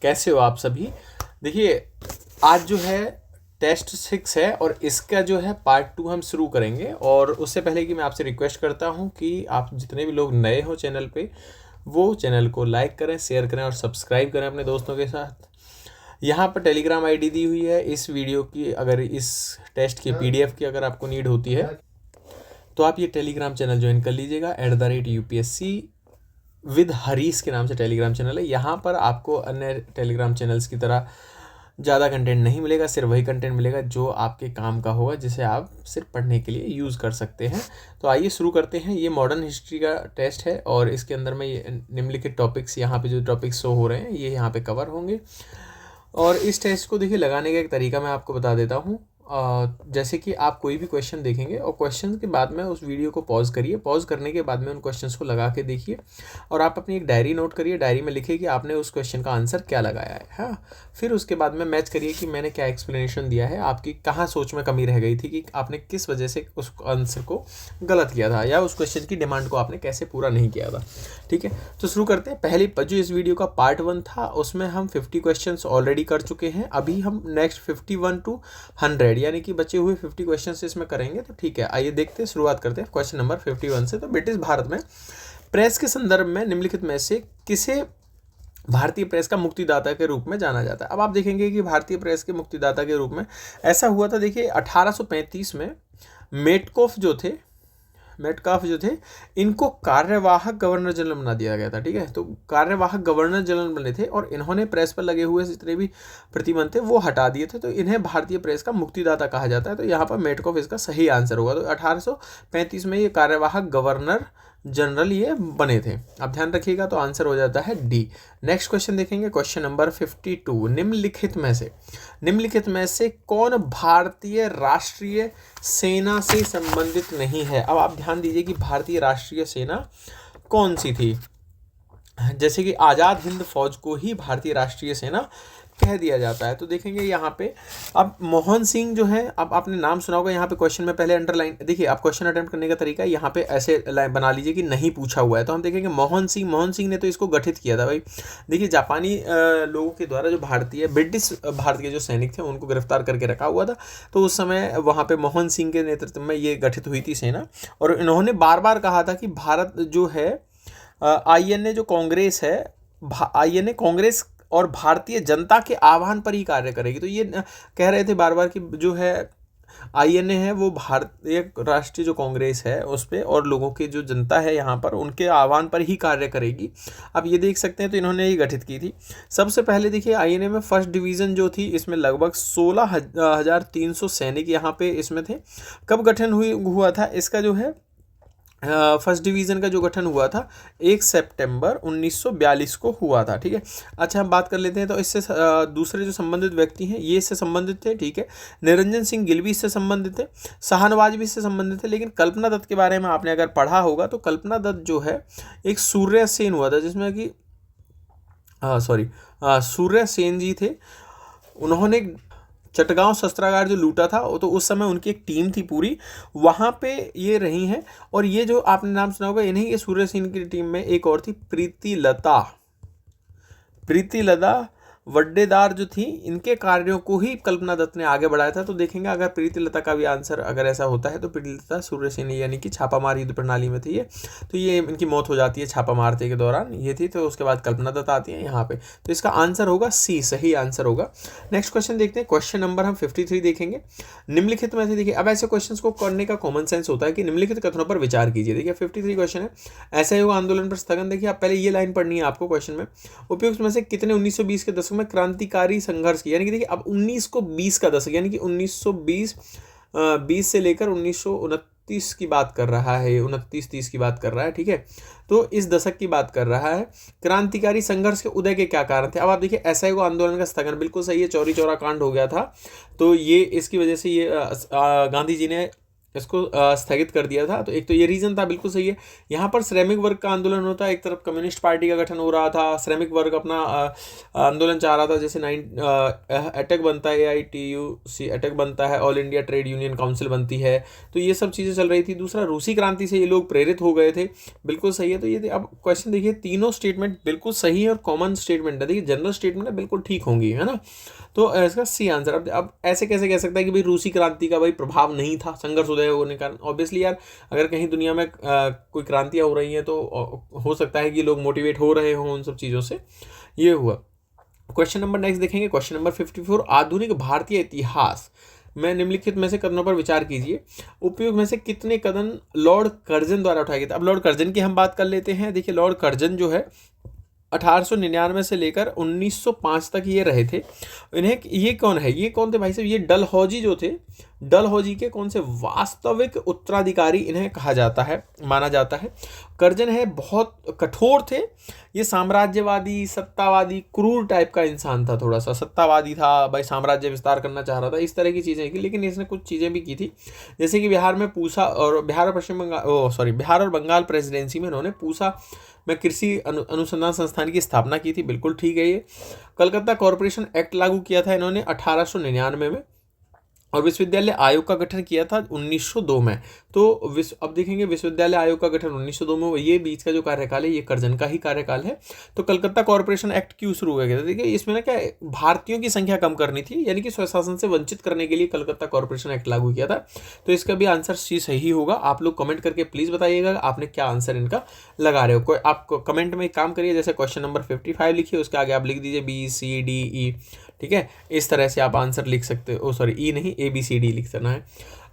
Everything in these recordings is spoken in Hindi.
कैसे हो आप सभी। देखिए, आज जो है टेस्ट 6 है और इसका जो है पार्ट 2 हम शुरू करेंगे। और उससे पहले कि मैं आपसे रिक्वेस्ट करता हूं कि आप जितने भी लोग नए हो चैनल पे, वो चैनल को लाइक करें, शेयर करें और सब्सक्राइब करें अपने दोस्तों के साथ। यहाँ पर टेलीग्राम आईडी दी हुई है इस वीडियो की। अगर इस टेस्ट की पीडीएफ की अगर आपको नीड होती है तो आप ये टेलीग्राम चैनल ज्वाइन कर लीजिएगा। @UPSC विद हरीश के नाम से टेलीग्राम चैनल है। यहाँ पर आपको अन्य टेलीग्राम चैनल्स की तरह ज़्यादा कंटेंट नहीं मिलेगा, सिर्फ वही कंटेंट मिलेगा जो आपके काम का होगा, जिसे आप सिर्फ पढ़ने के लिए यूज़ कर सकते हैं। तो आइए शुरू करते हैं। ये मॉडर्न हिस्ट्री का टेस्ट है और इसके अंदर में ये निम्नलिखित टॉपिक्स, यहाँ पे जो टॉपिक्स शो हो रहे हैं ये यहाँ पे कवर होंगे। और इस टेस्ट को देखिए लगाने का एक तरीका मैं आपको बता देता हूँ। जैसे कि आप कोई भी क्वेश्चन देखेंगे और क्वेश्चन के बाद में उस वीडियो को पॉज करिए। पॉज करने के बाद में उन क्वेश्चंस को लगा के देखिए और आप अपनी एक डायरी नोट करिए। डायरी में लिखिए कि आपने उस क्वेश्चन का आंसर क्या लगाया है। हाँ, फिर उसके बाद में मैच करिए कि मैंने क्या एक्सप्लेनेशन दिया है, आपकी कहाँ सोच में कमी रह गई थी, कि आपने किस वजह से उस आंसर को गलत किया था या उस क्वेश्चन की डिमांड को आपने कैसे पूरा नहीं किया था। ठीक है, तो शुरू करते हैं। पहले जो इस वीडियो का पार्ट 1 था उसमें हम 50 क्वेश्चंस ऑलरेडी कर चुके हैं। अभी हम नेक्स्ट 51 to 100 यानी कि बचे हुए 50 क्वेश्चंस इसमें करेंगे। तो ठीक है, आइए देखते हैं, शुरुआत करते हैं क्वेश्चन नंबर 51 से। तो ब्रिटिश भारत में प्रेस के संदर्भ में निम्नलिखित में से किसे भारतीय प्रेस का मुक्तिदाता के रूप में जाना जाता है। अब आप देखेंगे कि भारतीय प्रेस के मुक्तिदाता के रूप में ऐसा हुआ था। देखिए 1835 में मेटकाफ जो थे इनको कार्यवाहक गवर्नर जनरल बना दिया गया था। ठीक है, तो कार्यवाहक गवर्नर जनरल बने थे और इन्होंने प्रेस पर लगे हुए जितने भी प्रतिबंध थे वो हटा दिए थे। तो इन्हें भारतीय प्रेस का मुक्तिदाता कहा जाता है। तो यहाँ पर मेटकाफ इसका सही आंसर होगा। तो 1835 में ये कार्यवाहक गवर्नर जनरल ये बने थे। अब ध्यान रखिएगा, तो आंसर हो जाता है डी। नेक्स्ट क्वेश्चन देखेंगे, क्वेश्चन नंबर 52। निम्नलिखित में से कौन भारतीय राष्ट्रीय सेना से संबंधित नहीं है। अब आप ध्यान दीजिए कि भारतीय राष्ट्रीय सेना कौन सी थी। जैसे कि आज़ाद हिंद फौज को ही भारतीय राष्ट्रीय सेना कह दिया जाता है। तो देखेंगे यहाँ पे अब मोहन सिंह जो है, अब आपने नाम सुना होगा। यहाँ पे क्वेश्चन में पहले अंडरलाइन, देखिए आप क्वेश्चन अटेम्प्ट करने का तरीका है, यहाँ पे ऐसे लाइन बना लीजिए कि नहीं पूछा हुआ है। तो हम देखेंगे मोहन सिंह ने तो इसको गठित किया था भाई। देखिए जापानी लोगों के द्वारा जो ब्रिटिश भारत के जो सैनिक थे उनको गिरफ्तार करके रखा हुआ था। तो उस समय वहाँ पे मोहन सिंह के नेतृत्व में ये गठित हुई थी सेना। और इन्होंने बार बार कहा था कि भारत जो है INA जो कांग्रेस है, INA कांग्रेस और भारतीय जनता के आह्वान पर ही कार्य करेगी। तो ये कह रहे थे बार बार कि जो है INA है वो भारतीय राष्ट्रीय जो कांग्रेस है उस पर और लोगों की जो जनता है यहाँ पर उनके आह्वान पर ही कार्य करेगी। अब ये देख सकते हैं, तो इन्होंने ये गठित की थी। सबसे पहले देखिए INA में फर्स्ट डिवीज़न जो थी इसमें लगभग 16,300 सैनिक यहाँ पे इसमें थे। कब गठन हुआ था इसका जो है फर्स्ट डिवीज़न का जो गठन हुआ था 1 सितंबर 1942 को हुआ था। ठीक है, अच्छा हम बात कर लेते हैं। तो इससे दूसरे जो संबंधित व्यक्ति हैं ये इससे संबंधित थे। ठीक है, निरंजन सिंह गिल भी इससे संबंधित थे, शाहनवाज भी इससे संबंधित थे। लेकिन कल्पना दत्त के बारे में आपने अगर पढ़ा होगा तो कल्पना दत्त जो है एक सूर्य सेन हुआ था, जिसमें कि सूर्य सेन जी थे। उन्होंने चटगांव शस्त्रागार जो लूटा था तो उस समय उनकी एक टीम थी पूरी, वहाँ पे ये रही हैं। और ये जो आपने नाम सुना होगा इन्हीं के सूर्य सेन की टीम में एक और थी प्रीति लता वड्डेदार जो थी, इनके कार्यों को ही कल्पना दत्त ने आगे बढ़ाया था। तो देखेंगे अगर प्रीति लता का भी आंसर अगर ऐसा होता है तो प्रीति लता सूर्य सेन यानी कि छापामार युद्ध प्रणाली में थी ये। तो ये इनकी मौत हो जाती है छापा मारते के दौरान, ये थी। तो उसके बाद कल्पना दत्त आती है यहाँ पे। तो इसका आंसर होगा सी, सही आंसर होगा। नेक्स्ट क्वेश्चन देखते हैं, क्वेश्चन नंबर हम 53 देखेंगे। निम्नलिखित में से देखिए, अब ऐसे क्वेश्चन को करने का कॉमन सेंस होता है कि निम्नलिखित कथनों पर विचार कीजिए। देखिए 53 क्वेश्चन है, असहयोग आंदोलन पर स्थगन। देखिए आप पहले ये लाइन पढ़नी है आपको क्वेश्चन में, उपयुक्त में से कितने 1920 के दशक में क्रांतिकारी संघर्ष की। यानी कि देखिए अब 19 को 20 का दशक, यानी कि 1920 से लेकर 1929 की बात कर रहा है, 29-30 की बात कर रहा है। ठीक है, तो इस दशक की बात कर रहा है। क्रांतिकारी संघर्ष के उदय के क्या कारण थे। अब आप देखिए असहयोग आंदोलन का स्थगन, बिल्कुल सही है, चौरी चौरा कांड हो गया था। तो ये इसकी वजह से ये गांधी जी ने इसको स्थगित कर दिया था। तो एक तो ये रीज़न था, बिल्कुल सही है। यहाँ पर श्रमिक वर्ग का आंदोलन होता है, एक तरफ कम्युनिस्ट पार्टी का गठन हो रहा था, श्रमिक वर्ग अपना आंदोलन चाह रहा था, जैसे अटक बनता है, AITUC अटक बनता है, all India trade union council बनती है, तो ये सब चीज़ें चल रही थी। दूसरा, रूसी क्रांति से ये लोग प्रेरित हो गए थे, बिल्कुल सही है। तो ये अब क्वेश्चन देखिए, तीनों स्टेटमेंट बिल्कुल सही है और कॉमन स्टेटमेंट है, देखिए जनरल स्टेटमेंट है, बिल्कुल ठीक होंगी, है ना। तो इसका सी आंसर। अब ऐसे कैसे कह सकता है कि भाई रूसी क्रांति का भाई प्रभाव नहीं था संघर्ष उदय होने का कारण? ऑब्वियसली यार, अगर कहीं दुनिया में कोई क्रांतियाँ हो रही हैं तो हो सकता है कि लोग मोटिवेट हो रहे हों उन सब चीज़ों से, ये हुआ। क्वेश्चन नंबर नेक्स्ट देखेंगे, क्वेश्चन नंबर 54, आधुनिक भारतीय इतिहास में निम्नलिखित में से कथनों पर विचार कीजिए। उपयोग में से कितने कदम लॉर्ड कर्जन द्वारा उठाए गए थे? अब लॉर्ड कर्जन की हम बात कर लेते हैं। देखिए, लॉर्ड कर्जन जो है 1899 से लेकर 1905 तक ये रहे थे। इन्हें, ये कौन है, ये कौन थे भाई साहब? ये डलहौजी जो थे, डलहौजी के कौन से वास्तविक उत्तराधिकारी इन्हें कहा जाता है, माना जाता है। कर्जन है बहुत कठोर थे, ये साम्राज्यवादी, सत्तावादी, क्रूर टाइप का इंसान था, थोड़ा सा सत्तावादी था, भाई साम्राज्य विस्तार करना चाह रहा था, इस तरह की चीज़ें की। लेकिन इसने कुछ चीज़ें भी की थी, जैसे कि बिहार में पूसा और बिहार और पश्चिम बंगाल बिहार और बंगाल प्रेसिडेंसी में इन्होंने पूसा में कृषि अनुसंधान संस्थान की स्थापना की थी, बिल्कुल ठीक है ये। कलकत्ता कॉरपोरेशन एक्ट लागू किया था इन्होंने 1899 में, और विश्वविद्यालय आयोग का गठन किया था 1902 में। तो अब देखेंगे, विश्वविद्यालय आयोग का गठन 1902 में, ये बीच का जो कार्यकाल है ये कर्जन का ही कार्यकाल है। तो कलकत्ता कॉरपोरेशन एक्ट क्यों शुरू हुआ गया था? देखिए, इसमें ना क्या भारतीयों की संख्या कम करनी थी, यानी कि स्वशासन से वंचित करने के लिए कलकत्ता कॉरपोरेशन एक्ट लागू किया था। तो इसका भी आंसर सी सही होगा। आप लोग कमेंट करके प्लीज़ बताइएगा आपने क्या आंसर इनका लगा रहे हो। कोई आप कमेंट में एक काम करिए, जैसे क्वेश्चन नंबर 55 लिखिए, उसके आगे आप लिख दीजिए BCDE, ठीक है। इस तरह से आप आंसर लिख सकते हो, सॉरी ई नहीं, ABCD लिख देना है।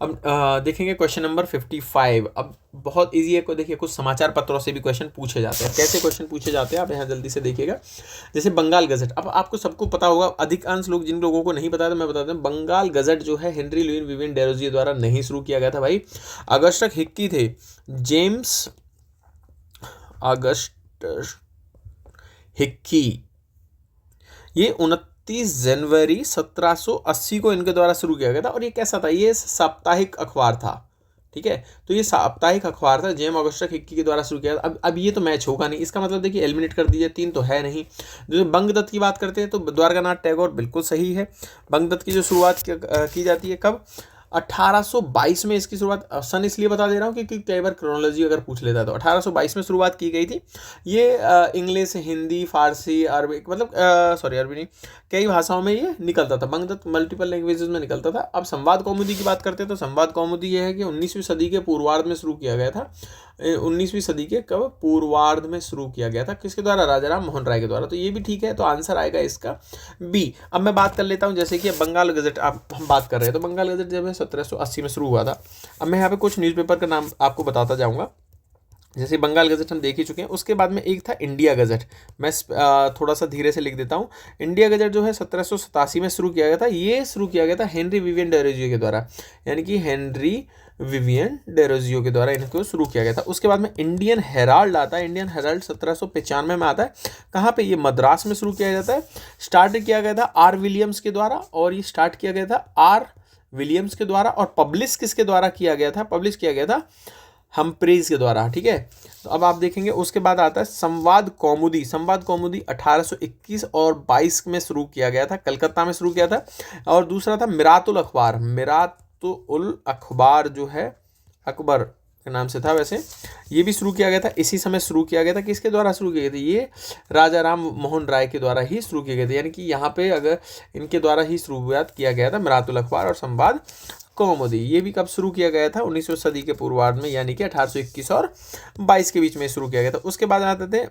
अब देखेंगे क्वेश्चन नंबर 55। अब बहुत इजी है, को देखिए, कुछ समाचार पत्रों से भी क्वेश्चन पूछे जाते हैं। कैसे क्वेश्चन पूछे जाते हैं आप यहाँ जल्दी से देखिएगा। जैसे बंगाल गजट, अब आपको सबको पता होगा, अधिकांश लोग, जिन लोगों को नहीं पता था मैं बता दूं, बंगाल गजट जो है हेनरी लुई विवियन डेरोजियो द्वारा नहीं शुरू किया गया था भाई। अगस्टस हिक्की थे, जेम्स अगस्टस हिक्की, ये 29 जनवरी 1780 को इनके द्वारा शुरू किया गया था। और ये कैसा था? ये साप्ताहिक अखबार था, ठीक है। तो ये साप्ताहिक अखबार था, जेम अगस्टस हिक्की के द्वारा शुरू किया था। अब ये तो मैच होगा नहीं, इसका मतलब देखिए एलिमिनेट कर दीजिए, 3 तो है नहीं। जो बंगदत्त की बात करते हैं तो द्वारकानाथ टैगोर, बिल्कुल सही है। बंगदत्त की जो शुरुआत की जाती है कब? 1822 में इसकी शुरुआत। सन इसलिए बता दे रहा हूँ क्योंकि कई बार क्रोनोलॉजी अगर पूछ लेता है तो 1822 में शुरुआत की गई थी। ये इंग्लिश, हिंदी, फारसी, अरबी, मतलब सॉरी अरबी नहीं, कई भाषाओं में ये निकलता था। बंगदत्त मल्टीपल लैंग्वेजेस में निकलता था। अब संवाद कौमुदी की बात करते हैं तो संवाद कौमुदी ये है कि 19वीं सदी के पूर्वार्ध में शुरू किया गया था। 19वीं सदी के कब? पूर्वार्ध में शुरू किया गया था। किसके द्वारा? राजा राम मोहन राय के द्वारा। तो ये भी ठीक है, तो आंसर आएगा इसका बी। अब मैं बात कर लेता हूँ, जैसे कि बंगाल गजट हम बात कर रहे हैं, तो बंगाल गजट जब है 1780 में शुरू हुआ था। अब मैं यहाँ पे कुछ न्यूज़पेपर का नाम आपको बताता जाऊँगा। जैसे बंगाल गजट हम देख ही चुके हैं, उसके बाद में एक था इंडिया गजट। मैं थोड़ा सा धीरे से लिख देता हूँ। इंडिया गजट जो है 1787 में शुरू किया गया था। ये शुरू किया गया था हेनरी विवियन डेरोजियो के द्वारा, यानी कि हेनरी विवियन डेरोजियो के द्वारा इनको शुरू किया गया था। उसके बाद में इंडियन हेराल्ड आता है। इंडियन हेराल्ड 1795 में आता है। कहाँ पे? ये मद्रास में शुरू किया जाता है। स्टार्ट किया गया था R विलियम्स के द्वारा, और ये स्टार्ट किया गया था R विलियम्स के द्वारा। और पब्लिश किसके द्वारा किया गया था? पब्लिश किया गया था हम्प्रीज के द्वारा, ठीक है। तो अब आप देखेंगे उसके बाद आता है संवाद कौमुदी। संवाद कौमुदी 1821 और 22 में शुरू किया गया था, कलकत्ता में शुरू किया था। और दूसरा था मिरातुल अखबार। मिरातुल अखबार जो है अकबर के नाम से था, वैसे ये भी शुरू किया गया था, इसी समय शुरू किया गया था। किसके द्वारा शुरू किया गया था? ये राजा राम मोहन राय के द्वारा ही शुरू किया गया था, यानी कि यहाँ पे अगर इनके द्वारा ही शुरुआत किया गया था मिरातुल अखबार और संवाद कौमुदी। ये भी कब शुरू किया गया था? 19वीं सदी के पूर्वार्ध में, यानी कि 1821 और 22 के बीच में शुरू किया गया था। उसके बाद आते थे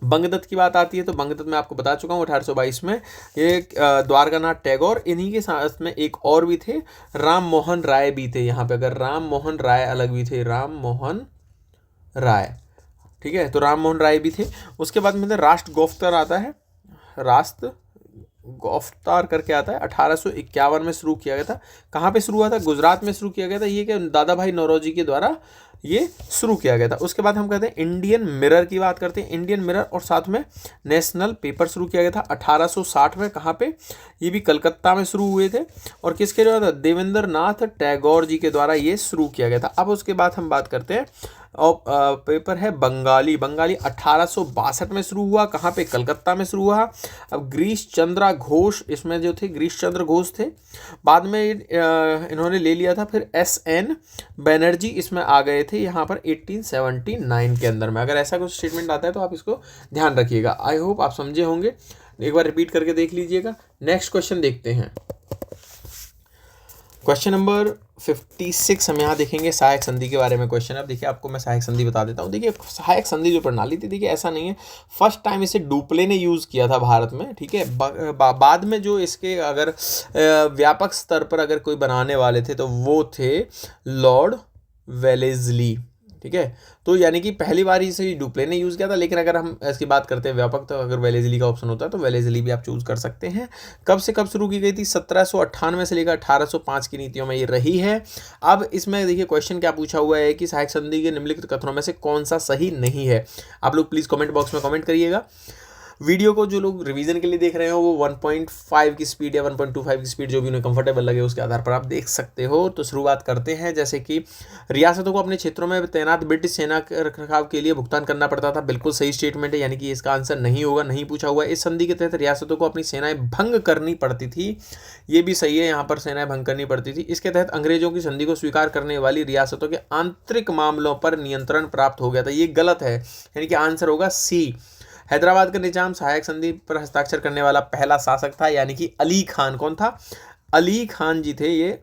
बंगदत्त की बात आती है, तो बंगदत्त मैं आपको बता चुका हूँ 1822 में। ये द्वारकानाथ टैगोर, इन्हीं के साथ में एक और भी थे, राम मोहन राय भी थे यहाँ पे। अगर राम मोहन राय अलग भी थे, राम मोहन राय, ठीक है, तो राम मोहन राय भी थे। उसके बाद में राष्ट्र गोफ्तर आता है, राष्ट्र गोफ्तार करके आता है, 1851 में शुरू किया गया था। कहाँ पे शुरू हुआ था? गुजरात में शुरू किया गया था। ये क्या दादा भाई नौरोजी के द्वारा ये शुरू किया गया था। उसके बाद हम कहते हैं इंडियन मिरर की बात करते हैं। इंडियन मिरर और साथ में नेशनल पेपर शुरू किया गया था 1860 में। कहाँ पे? ये भी कलकत्ता में शुरू हुए थे। और किसके द्वारा? देवेंद्र नाथ टैगोर जी के द्वारा ये शुरू किया गया था। अब उसके बाद हम बात करते हैं और पेपर है बंगाली। बंगाली 1862 में शुरू हुआ। कहाँ पे? कलकत्ता में शुरू हुआ। अब गिरीश चंद्र घोष इसमें जो थे, गिरीश चंद्र घोष थे। बाद में इन्होंने ले लिया था। फिर SN बनर्जी इसमें आ गए थे यहाँ पर 1879 के अंदर में। अगर ऐसा कुछ स्टेटमेंट आता है तो आप इसको ध्यान रखिएगा। आई होप आप समझे होंगे, एक बार रिपीट करके देख लीजिएगा। नेक्स्ट क्वेश्चन देखते हैं। क्वेश्चन नंबर 56 हम यहाँ देखेंगे सहायक संधि के बारे में क्वेश्चन। अब देखिए आपको मैं सहायक संधि बता देता हूँ। देखिए सहायक संधि जो प्रणाली थी, देखिए ऐसा नहीं है, फर्स्ट टाइम इसे डुप्ले ने यूज़ किया था भारत में, ठीक है। बाद में जो इसके अगर व्यापक स्तर पर अगर कोई बनाने वाले थे तो वो थे लॉर्ड वेलेस्ली, ठीक है। तो यानी कि पहली बार इसे डुप्ले ने यूज़ किया था। लेकिन अगर हम इसकी बात करते हैं व्यापक, तो अगर वेलेस्ली का ऑप्शन होता है तो वेलेस्ली भी आप चूज़ कर सकते हैं। कब से कब शुरू की गई थी? 1798 से लेकर 1805 की नीतियों में ये रही है। अब इसमें देखिए क्वेश्चन क्या पूछा हुआ है कि सहायक संधि के निम्नलिखित कथनों में से कौन सा सही नहीं है। आप लोग प्लीज़ कमेंट बॉक्स में कमेंट करिएगा। वीडियो को जो लोग रिवीजन के लिए देख रहे हो वो 1.5 की स्पीड या 1.25 की स्पीड जो भी उन्हें कंफर्टेबल लगे उसके आधार पर आप देख सकते हो। तो शुरुआत करते हैं। जैसे कि रियासतों को अपने क्षेत्रों में तैनात ब्रिटिश सेना के रखरखाव के लिए भुगतान करना पड़ता था। बिल्कुल सही स्टेटमेंट है, यानी कि इसका आंसर नहीं होगा, नहीं पूछा हुआ है। इस संधि के तहत रियासतों को अपनी सेनाएं भंग करनी पड़ती थी, ये भी सही है, यहाँ पर सेनाएं भंग करनी पड़ती थी। इसके तहत अंग्रेजों की संधि को स्वीकार करने वाली रियासतों के आंतरिक मामलों पर नियंत्रण प्राप्त हो गया था, ये गलत है, यानी कि आंसर होगा C। हैदराबाद का निजाम सहायक संधि पर हस्ताक्षर करने वाला पहला शासक था, यानी कि अली खान। कौन था? अली खान जी थे ये।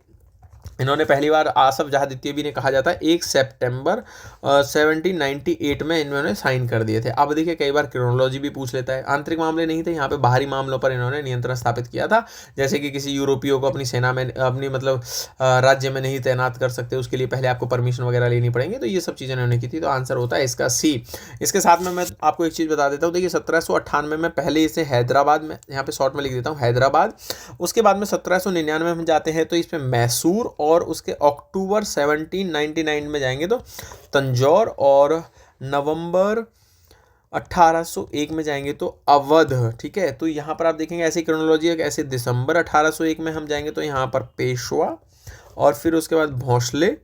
इन्होंने पहली बार आसफ जहाँ द्वितीय भी ने कहा जाता है 1 सितंबर 1798 में इन्होंने साइन कर दिए थे। अब देखिए कई बार क्रोनोलॉजी भी पूछ लेता है। आंतरिक मामले नहीं थे, यहाँ पे बाहरी मामलों पर इन्होंने नियंत्रण स्थापित किया था। जैसे कि किसी यूरोपियों को अपनी सेना में, अपनी मतलब राज्य में नहीं तैनात कर सकते, उसके लिए पहले आपको परमिशन वगैरह लेनी पड़ेंगी। तो ये सब चीज़ें इन्होंने की थी, तो आंसर होता है इसका C। इसके साथ में मैं आपको एक चीज़ बता देता हूँ। देखिए 1798 में पहले इसे हैदराबाद में, यहाँ पे शॉर्ट में लिख देता हूँ हैदराबाद। उसके बाद में 1799 में हम जाते हैं तो इसमें मैसूर, और उसके अक्टूबर 1799 में जाएंगे तो तंजौर, और नवंबर 1801 में जाएंगे तो अवध, ठीक है। तो यहाँ पर आप देखेंगे ऐसी क्रोनोलॉजी है, ऐसे दिसंबर 1801 में हम जाएंगे तो यहाँ पर पेशवा, और फिर उसके बाद भोंसले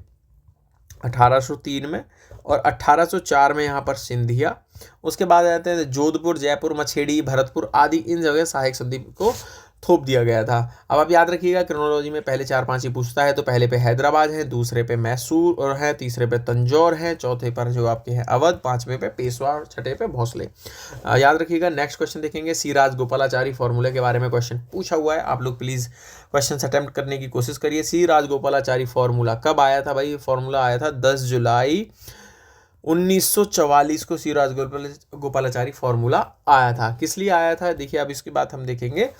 1803 में, और 1804 में यहाँ पर सिंधिया। उसके बाद आते हैं जोधपुर, जयपुर, मछेड़ी, भरतपुर आदि, इन जगह सहायक संधि को थोप दिया गया था। अब आप याद रखिएगा क्रोनोलॉजी में पहले 4-5 ही पूछता है, तो पहले पे हैदराबाद है, दूसरे पे मैसूर और है, तीसरे पे तंजौर है, चौथे पर जो आपके हैं अवध, पांचवें पे पेशवा और छठे पे भोसले। याद रखिएगा। नेक्स्ट क्वेश्चन देखेंगे सी राजगोपालाचारी फॉर्मूले के बारे में क्वेश्चन पूछा हुआ है। आप लोग प्लीज क्वेश्चन अटेम्प्ट करने की कोशिश करिए। सी राजगोपालाचारी फॉर्मूला कब आया था भाई? फॉर्मूला आया था 10 जुलाई 1944 को सी राजगोपालाचारी फॉर्मूला आया था। किस लिए आया था? देखिए अब इसकी बात हम देखेंगे।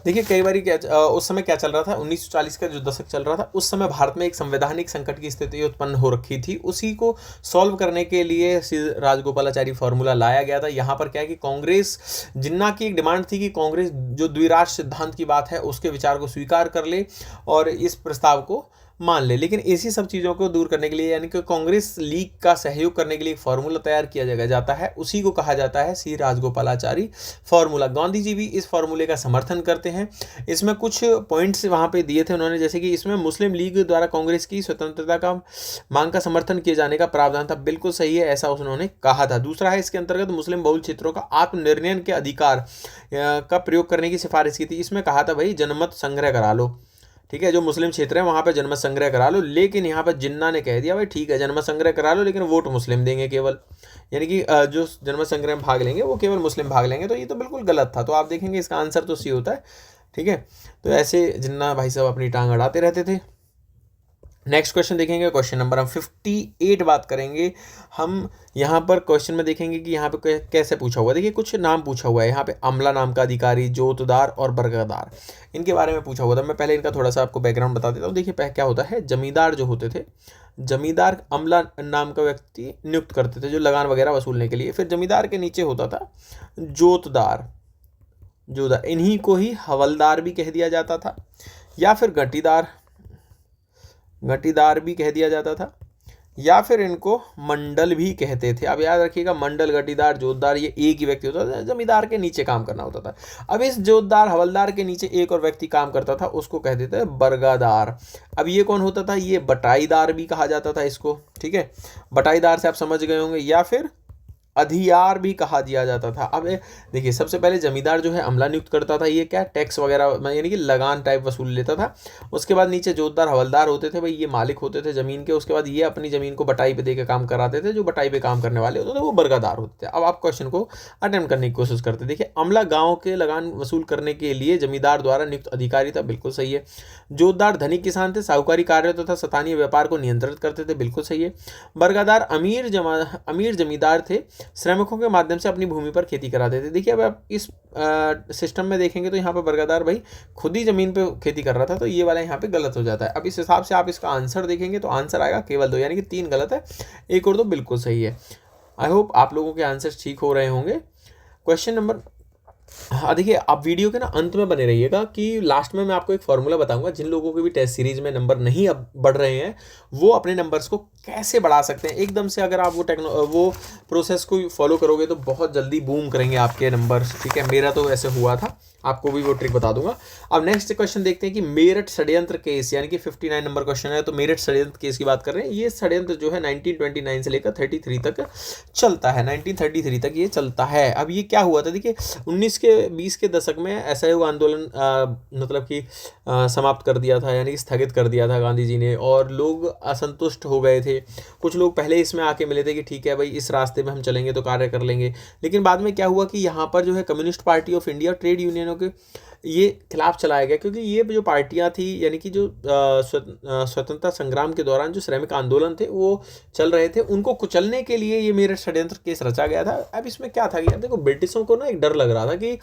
देखिए कई बार क्या उस समय क्या चल रहा था, 1940 का जो दशक चल रहा था, उस समय भारत में एक संवैधानिक संकट की स्थिति उत्पन्न हो रखी थी। उसी को सॉल्व करने के लिए राजगोपालाचारी फॉर्मूला लाया गया था। यहाँ पर क्या है कि कांग्रेस, जिन्ना की एक डिमांड थी कि कांग्रेस जो द्विराष्ट्र सिद्धांत की बात है उसके विचार को स्वीकार कर ले और इस प्रस्ताव को मान ले। लेकिन इसी सब चीज़ों को दूर करने के लिए, यानी कि कांग्रेस लीग का सहयोग करने के लिए एक फार्मूला तैयार किया जाता है, उसी को कहा जाता है सी राजगोपालाचारी फार्मूला। गांधी जी भी इस फार्मूले का समर्थन करते हैं। इसमें कुछ पॉइंट्स वहाँ पे दिए थे उन्होंने, जैसे कि इसमें मुस्लिम लीग द्वारा कांग्रेस की स्वतंत्रता का मांग का समर्थन किए जाने का प्रावधान था। बिल्कुल सही है, ऐसा उन्होंने कहा था। दूसरा है इसके अंतर्गत मुस्लिम बहुल क्षेत्रों का आत्मनिर्णय के अधिकार का प्रयोग करने की सिफारिश की थी। इसमें कहा था भाई जनमत संग्रह करा लो, ठीक है, जो मुस्लिम क्षेत्र है वहाँ पे जनमत संग्रह करा लो। लेकिन यहाँ पर जिन्ना ने कह दिया भाई ठीक है जनमत संग्रह करा लो, लेकिन वोट मुस्लिम देंगे केवल, यानी कि जो जनमत संग्रह में भाग लेंगे वो केवल मुस्लिम भाग लेंगे। तो ये तो बिल्कुल गलत था। तो आप देखेंगे इसका आंसर तो सी होता है, ठीक है। तो ऐसे जिन्ना भाई साहब अपनी टांग अड़ाते रहते थे। नेक्स्ट क्वेश्चन देखेंगे, क्वेश्चन नंबर हम 58 बात करेंगे। हम यहाँ पर क्वेश्चन में देखेंगे कि यहाँ पे कैसे पूछा हुआ है। देखिए कुछ नाम पूछा हुआ है यहाँ पे, अमला नाम का अधिकारी, जोतदार और बरगदार, इनके बारे में पूछा हुआ था। मैं पहले इनका थोड़ा सा आपको बैकग्राउंड बता देता हूँ। देखिए क्या होता है, जमींदार जो होते थे, जमींदार अमला नाम का व्यक्ति नियुक्त करते थे जो लगान वगैरह वसूलने के लिए। फिर जमींदार के नीचे होता था जोतदार, इन्हीं को ही हवलदार भी कह दिया जाता था, या फिर गटीदार भी कह दिया जाता था, या फिर इनको मंडल भी कहते थे। अब याद रखिएगा, मंडल, गटीदार, जोतदार, ये एक ही व्यक्ति होता था, जमींदार के नीचे काम करना होता था। अब इस जोतदार हवलदार के नीचे एक और व्यक्ति काम करता था, उसको कहते थे बरगादार। अब ये कौन होता था? ये बटाईदार भी कहा जाता था इसको, ठीक है। बटाईदार से आप समझ गए होंगे। या फिर अधियार भी कहा दिया जाता था। अब देखिए, सबसे पहले जमींदार जो है अमला नियुक्त करता था, ये क्या टैक्स वगैरह यानी कि लगान टाइप वसूल लेता था। उसके बाद नीचे जोतदार हवलदार होते थे, भाई ये मालिक होते थे ज़मीन के। उसके बाद ये अपनी ज़मीन को बटाई पे दे के काम कराते थे, जो बटाई पे काम करने वाले होते थे वो बरगादार होते थे। अब आप क्वेश्चन को अटेम्प्ट करने की कोशिश करते। देखिए, अमला गाँव के लगान वसूल करने के लिए जमींदार द्वारा नियुक्त अधिकारी था, बिल्कुल सही है। जोतदार धनिक किसान थे, साहूकारी कार्य तथा स्थानीय व्यापार को नियंत्रित करते थे, बिल्कुल सही है। बरगादार अमीर जमींदार थे, श्रमिकों के माध्यम से अपनी भूमि पर खेती कराते थे। देखिए, अब आप इस सिस्टम में देखेंगे तो यहाँ पर बरगादार भाई खुद ही जमीन पे खेती कर रहा था, तो ये वाला यहाँ पे गलत हो जाता है। अब इस हिसाब से आप इसका आंसर देखेंगे तो आंसर आएगा केवल 2, यानी कि 3 गलत है, एक और 2 बिल्कुल सही है। आई होप आप लोगों के आंसर ठीक हो रहे होंगे। क्वेश्चन नंबर, हाँ देखिए, आप वीडियो के ना अंत में बने रहिएगा कि लास्ट में मैं आपको एक फॉर्मूला बताऊंगा। जिन लोगों के भी टेस्ट सीरीज में नंबर नहीं अब बढ़ रहे हैं, वो अपने नंबर्स को कैसे बढ़ा सकते हैं एकदम से। अगर आप वो प्रोसेस को फॉलो करोगे तो बहुत जल्दी बूम करेंगे आपके नंबर्स, ठीक है। मेरा तो ऐसे हुआ था, आपको भी वो ट्रिक बता दूंगा। अब नेक्स्ट क्वेश्चन देखते हैं कि मेरठ षड्यंत्र केस, यानी कि 59 नंबर क्वेश्चन है, तो मेरठ षड्यंत्र केस की बात कर रहे हैं। ये षड्यंत्र जो है 1929 से लेकर 33 तक चलता है, 1933 तक ये चलता है। अब ये क्या हुआ था? देखिए, 1920 के दशक में असहयोग आंदोलन मतलब कि समाप्त कर दिया था, यानी कि स्थगित कर दिया था गांधी जी ने, और लोग असंतुष्ट हो गए थे। कुछ लोग पहले इसमें आके मिले थे कि ठीक है भाई, इस रास्ते में हम चलेंगे तो कार्य कर लेंगे। लेकिन बाद में क्या हुआ कि यहाँ पर जो है communist party of India, trade यूनियनों के ये खिलाफ चलाया गया, क्योंकि ये जो पार्टियां थी, यानी कि जो स्वतंत्रता संग्राम के दौरान जो श्रमिक आंदोलन थे वो चल रहे थे, उनको कुचलने के लिए ये मेरठ षड्यंत्र केस रचा गया था। अब इसमें क्या था कि यार देखो, ब्रिटिशों को ना एक डर लग रहा था कि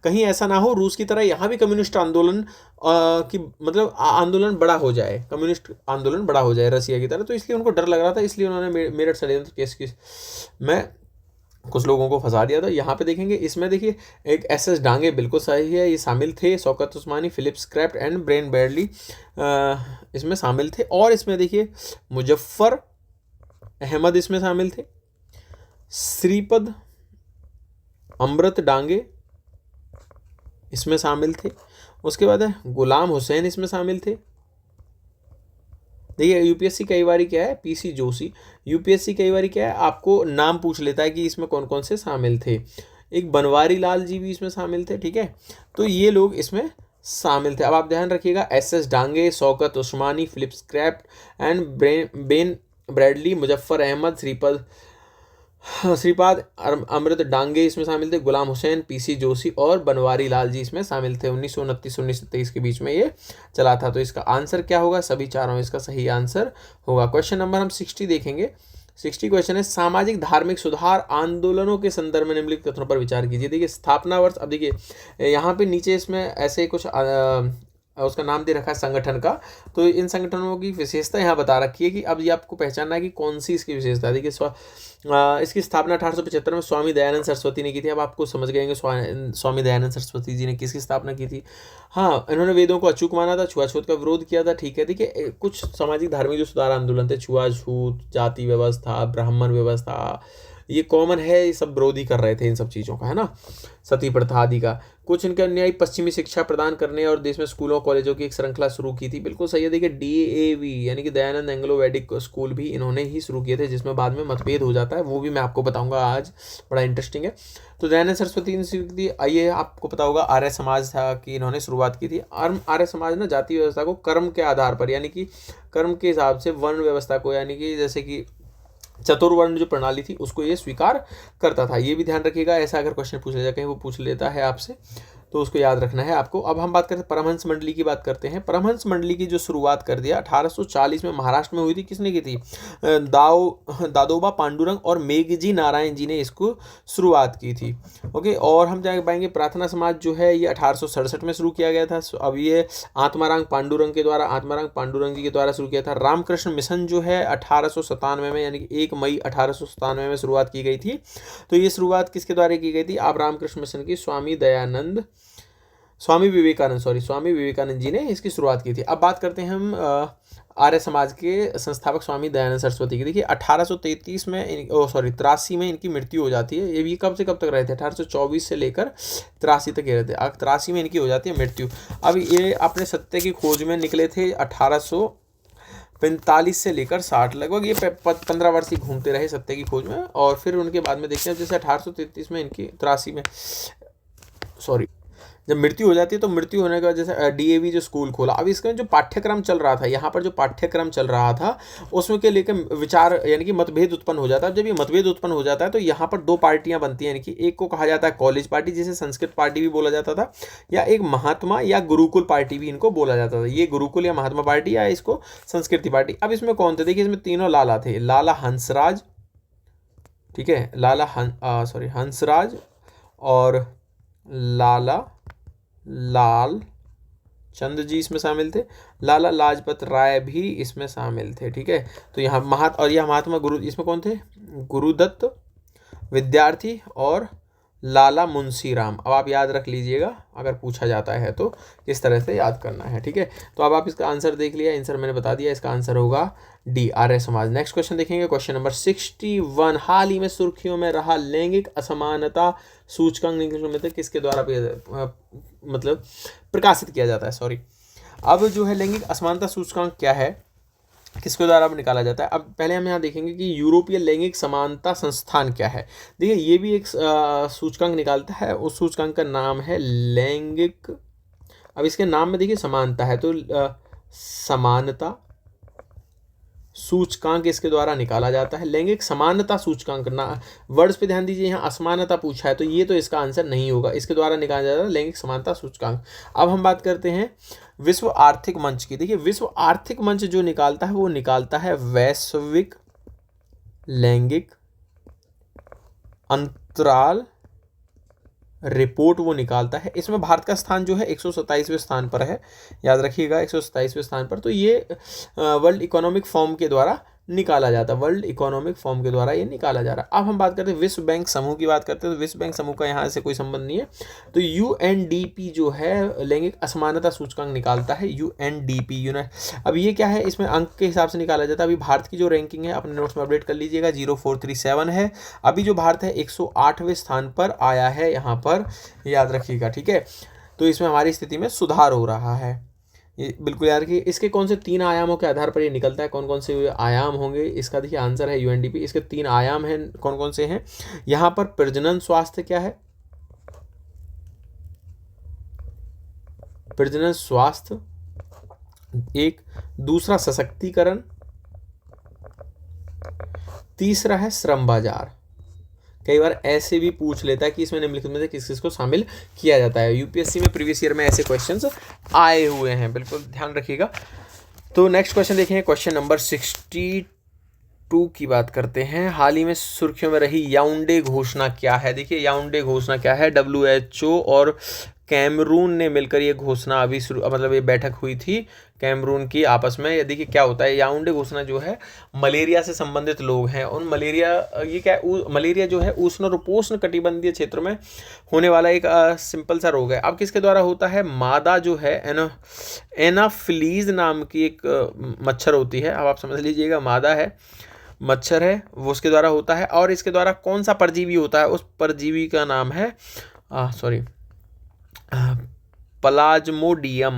कहीं ऐसा ना हो रूस की तरह यहाँ भी कम्युनिस्ट आंदोलन की मतलब आंदोलन बड़ा हो जाए, कम्युनिस्ट आंदोलन बड़ा हो जाए रसिया की तरह। तो इसलिए उनको डर लग रहा था, इसलिए उन्होंने मेरठ षड्यंत्र केस की में कुछ लोगों को फंसा दिया था। यहाँ पे देखेंगे, इसमें देखिए एक SS डांगे बिल्कुल सही है, ये शामिल थे। शौकत उस्मानी, फिलिप्स क्राफ्ट एंड ब्रेन बैडली इसमें शामिल थे। और इसमें देखिए मुजफ्फर अहमद इसमें शामिल थे, श्रीपद अमृत डांगे इसमें शामिल थे। उसके बाद है गुलाम हुसैन इसमें शामिल थे। देखिए, यूपीएससी कई बार क्या है, PC जोशी, यूपीएससी कई बार क्या है आपको नाम पूछ लेता है कि इसमें कौन कौन से शामिल थे। एक बनवारी लाल जी भी इसमें शामिल थे, ठीक है। तो ये लोग इसमें शामिल थे। अब आप ध्यान रखिएगा, SS डांगे, शौकत उस्मानी, फिलिप्स क्राफ्ट and Ben Bradley, Muzaffar Ahmad, Shripad Amrit Dange इसमें शामिल थे, गुलाम हुसैन, PC जोशी और बनवारी लाल जी इसमें शामिल थे। 1929-1923 के बीच में ये चला था। तो इसका आंसर क्या होगा? सभी चारों इसका सही आंसर होगा। क्वेश्चन नंबर हम 60 देखेंगे। 60 क्वेश्चन है, सामाजिक धार्मिक सुधार आंदोलनों के संदर्भ में निम्नलिखित कथनों पर विचार कीजिए। देखिए, स्थापना वर्ष, अब देखिए यहाँ पे नीचे इसमें ऐसे कुछ उसका नाम दे रखा है संगठन का, तो इन संगठनों की विशेषता यहाँ बता रखी है कि अब ये आपको पहचानना है कि कौन सी इसकी विशेषता है। देखिए, इसकी स्थापना 1875 में स्वामी दयानंद सरस्वती ने की थी। अब आपको समझ गए स्वामी दयानंद सरस्वती जी ने किसकी स्थापना की थी। हाँ, इन्होंने वेदों को अचूक माना था, छुआछूत का विरोध किया था, ठीक है। देखिए, कुछ सामाजिक धार्मिक जो सुधार आंदोलन थे, छुआछूत, जाति व्यवस्था, ब्राह्मण व्यवस्था, ये कॉमन है, ये सब विरोधी कर रहे थे इन सब चीज़ों का, है ना, सती प्रथा आदि का। कुछ इनके अन्यायी पश्चिमी शिक्षा प्रदान करने और देश में स्कूलों कॉलेजों की एक श्रृंखला शुरू की थी, बिल्कुल सही है। देखिए, DAV यानी कि दयानंद एंग्लो वैदिक स्कूल भी इन्होंने ही शुरू किए थे, जिसमें बाद में मतभेद हो जाता है, वो भी मैं आपको बताऊंगा आज, बड़ा इंटरेस्टिंग है। तो दयानंद सरस्वती ने ये आपको पता होगा आर्य समाज था कि इन्होंने शुरुआत की थी। आर्य समाज ना जाति व्यवस्था को कर्म के आधार पर, यानी कि कर्म के हिसाब से वर्ण व्यवस्था को, यानी कि जैसे कि चतुर्वर्ण जो प्रणाली थी उसको ये स्वीकार करता था। ये भी ध्यान रखिएगा, ऐसा अगर क्वेश्चन पूछ लेता, कहीं वो पूछ लेता है आपसे तो उसको याद रखना है आपको। अब हम बात करते हैं परमहंस मंडली की बात करते हैं। परमहंस मंडली की जो शुरुआत कर दिया 1840 में महाराष्ट्र में हुई थी, किसने की थी? दादोबा पांडुरंग और मेघजी नारायण जी ने इसको शुरुआत की थी। ओके, और हम जाके पाएंगे प्रार्थना समाज जो है ये 1867 में शुरू किया गया था। अब ये आत्माराम पांडुरंग जी के द्वारा शुरू किया था। रामकृष्ण मिशन जो है 1897 में, यानी कि 1 मई 1897 में शुरुआत की गई थी। तो ये शुरुआत किसके द्वारा की गई थी? आप रामकृष्ण मिशन की स्वामी दयानंद स्वामी विवेकानंद जी ने इसकी शुरुआत की थी। अब बात करते हैं हम आर्य समाज के संस्थापक स्वामी दयानंद सरस्वती की। देखिए 1833 में 83 में इनकी मृत्यु हो जाती है। ये भी कब से कब तक रहे थे, 1824 से लेकर 83 तक रहे थे। 83 में इनकी हो जाती है मृत्यु। अब ये अपने सत्य की खोज में निकले थे 1845 से लेकर 60, लगभग ये 15 वर्ष ही घूमते रहे सत्य की खोज में। और फिर उनके बाद में देखते हैं जैसे 1833 में इनकी 83 में जब मृत्यु हो जाती है, तो मृत्यु होने के बाद जैसे डीएवी जो स्कूल खोला। अब इसका जो पाठ्यक्रम चल रहा था, यहाँ पर जो पाठ्यक्रम चल रहा था उसमें के लेकर विचार यानी कि मतभेद उत्पन्न हो जाता है। जब ये मतभेद उत्पन्न हो जाता है तो यहाँ पर दो पार्टियां बनती हैं, यानी कि एक को कहा जाता है कॉलेज पार्टी, जिसे संस्कृत पार्टी भी बोला जाता था, या एक महात्मा या गुरुकुल पार्टी भी इनको बोला जाता था। ये गुरुकुल या महात्मा पार्टी या इसको संस्कृति पार्टी। अब इसमें कौन थे, देखिए इसमें तीनों लाला थे, लाला हंसराज, ठीक है, हंसराज और लाला लाल चंद जी इसमें शामिल थे। लाला लाजपत राय भी इसमें शामिल थे, ठीक है। तो यहाँ महात्मा गुरु, इसमें कौन थे, गुरुदत्त विद्यार्थी और लाला मुंशीराम। अब आप याद रख लीजिएगा, अगर पूछा जाता है तो किस तरह से याद करना है, ठीक है। तो अब आप इसका आंसर देख लिया, आंसर मैंने बता दिया, इसका आंसर होगा D, Arya Samaj. Next question देखेंगे, क्वेश्चन नंबर 61। हाल ही में सुर्खियों में रहा लैंगिक असमानता सूचकांक निम्नलिखित किसके द्वारा मतलब प्रकाशित किया जाता है। अब जो है लैंगिक असमानता सूचकांक क्या है, किसके द्वारा अब निकाला जाता है। अब पहले हम यहाँ देखेंगे कि यूरोपीय लैंगिक समानता संस्थान क्या है। देखिए ये भी एक सूचकांक निकालता है, उस सूचकांक का नाम है लैंगिक, अब इसके नाम में देखिए समानता है, तो समानता सूचकांक इसके द्वारा निकाला जाता है। लैंगिक समानता सूचकांक ना, वर्ड्स पे ध्यान दीजिए, यहाँ असमानता पूछा है तो ये तो इसका आंसर नहीं होगा, इसके द्वारा निकाला जाता है लैंगिक समानता सूचकांक। अब हम बात करते हैं विश्व आर्थिक मंच की। देखिए विश्व आर्थिक मंच जो निकालता है वो निकालता है वैश्विक लैंगिक अंतराल रिपोर्ट, वो निकालता है। इसमें भारत का स्थान जो है 127वें स्थान पर है, याद रखिएगा 127वें स्थान पर। तो ये वर्ल्ड इकोनॉमिक फोरम के द्वारा निकाला जाता है, वर्ल्ड इकोनॉमिक फोरम के द्वारा ये निकाला जा रहा है। अब हम बात करते हैं विश्व बैंक समूह की, बात करते हैं तो विश्व बैंक समूह का यहाँ से कोई संबंध नहीं है। तो यूएनडीपी जो है लैंगिक असमानता सूचकांक निकालता है, यूएनडीपी अब ये क्या है, इसमें अंक के हिसाब से निकाला जाता है। अभी भारत की जो रैंकिंग है अपने नोट्स में अपडेट कर लीजिएगा, 0437 है। अभी जो भारत है 108वें स्थान पर आया है, यहाँ पर याद रखिएगा, ठीक है। तो इसमें हमारी स्थिति में सुधार हो रहा है, ये बिल्कुल याद रखिए। इसके कौन से 3 आयामों के आधार पर ये निकलता है, कौन कौन से आयाम होंगे, इसका देखिए आंसर है यूएनडीपी। इसके 3 आयाम हैं, कौन कौन से हैं। यहाँ पर प्रजनन स्वास्थ्य क्या है, प्रजनन स्वास्थ्य एक, दूसरा सशक्तिकरण, तीसरा है श्रम बाजार। कई बार ऐसे भी पूछ लेता है कि इसमें निम्नलिखित में से किस किस को शामिल किया जाता है। यूपीएससी में प्रीवियस ईयर में ऐसे क्वेश्चंस आए हुए हैं, बिल्कुल ध्यान रखिएगा। तो नेक्स्ट क्वेश्चन देखेंगे, क्वेश्चन नंबर 62 की बात करते हैं। हाल ही में सुर्खियों में रही याओंडे घोषणा क्या है। देखिए याओंडे घोषणा क्या है, WHO और कैमरून ने मिलकर ये घोषणा अभी मतलब ये बैठक हुई थी कैमरून की आपस में। ये देखिए क्या होता है, याओंडे घोषणा जो है मलेरिया से संबंधित लोग हैं उन मलेरिया, ये क्या है, मलेरिया जो है उष्ण और उपोष्ण कटिबंधीय क्षेत्र में होने वाला एक सिंपल सा रोग है। अब किसके द्वारा होता है, मादा जो है एनाफिलीज नाम की एक मच्छर होती है। अब आप समझ लीजिएगा, मादा है, मच्छर है, वो उसके द्वारा होता है। और इसके द्वारा कौन सा परजीवी होता है, उस परजीवी का नाम है प्लाज्मोडियम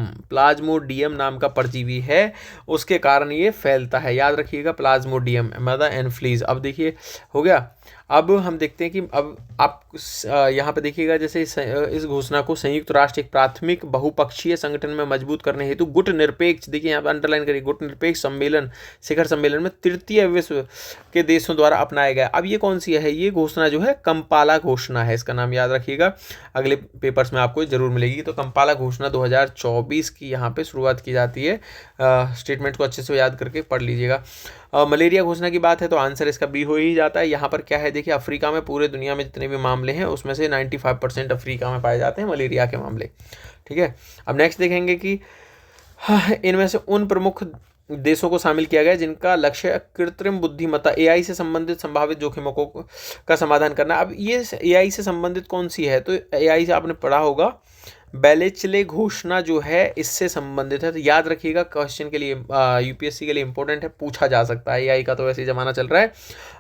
नाम का परजीवी है, उसके कारण ये फैलता है, याद रखिएगा प्लाज्मोडियम मादा एनफ्लीज। अब देखिए हो गया। अब हम देखते हैं कि अब आप यहाँ पे देखिएगा, जैसे इस घोषणा को संयुक्त राष्ट्र एक प्राथमिक बहुपक्षीय संगठन में मजबूत करने हेतु गुट निरपेक्ष, देखिए यहाँ पर अंडरलाइन करिए, गुट निरपेक्ष सम्मेलन शिखर सम्मेलन में तृतीय विश्व के देशों द्वारा अपनाया गया। अब ये कौन सी है, ये घोषणा जो है कंपाला घोषणा है, इसका नाम याद रखिएगा, अगले पेपर्स में आपको जरूर मिलेगी। तो कंपाला घोषणा 2024 की यहाँ पे शुरुआत की जाती है। स्टेटमेंट को अच्छे से याद करके पढ़ लीजिएगा। मलेरिया घोषणा की बात है तो आंसर इसका बी हो ही जाता है। यहाँ पर क्या है, देखिए अफ्रीका में, पूरे दुनिया में जितने भी मामले हैं उसमें से 95% अफ्रीका में पाए जाते हैं मलेरिया के मामले, ठीक है। अब नेक्स्ट देखेंगे कि इनमें से उन प्रमुख देशों को शामिल किया गया जिनका लक्ष्य कृत्रिम बुद्धिमत्ता AI से संबंधित संभावित जोखिमों का समाधान करना। अब ये AI से संबंधित कौन सी है, तो AI से आपने पढ़ा होगा बेलेचले घोषणा जो है इससे संबंधित है। तो याद रखिएगा, क्वेश्चन के लिए यूपीएससी के लिए इंपॉर्टेंट है, पूछा जा सकता है। एआई का तो वैसे ही जमाना चल रहा है।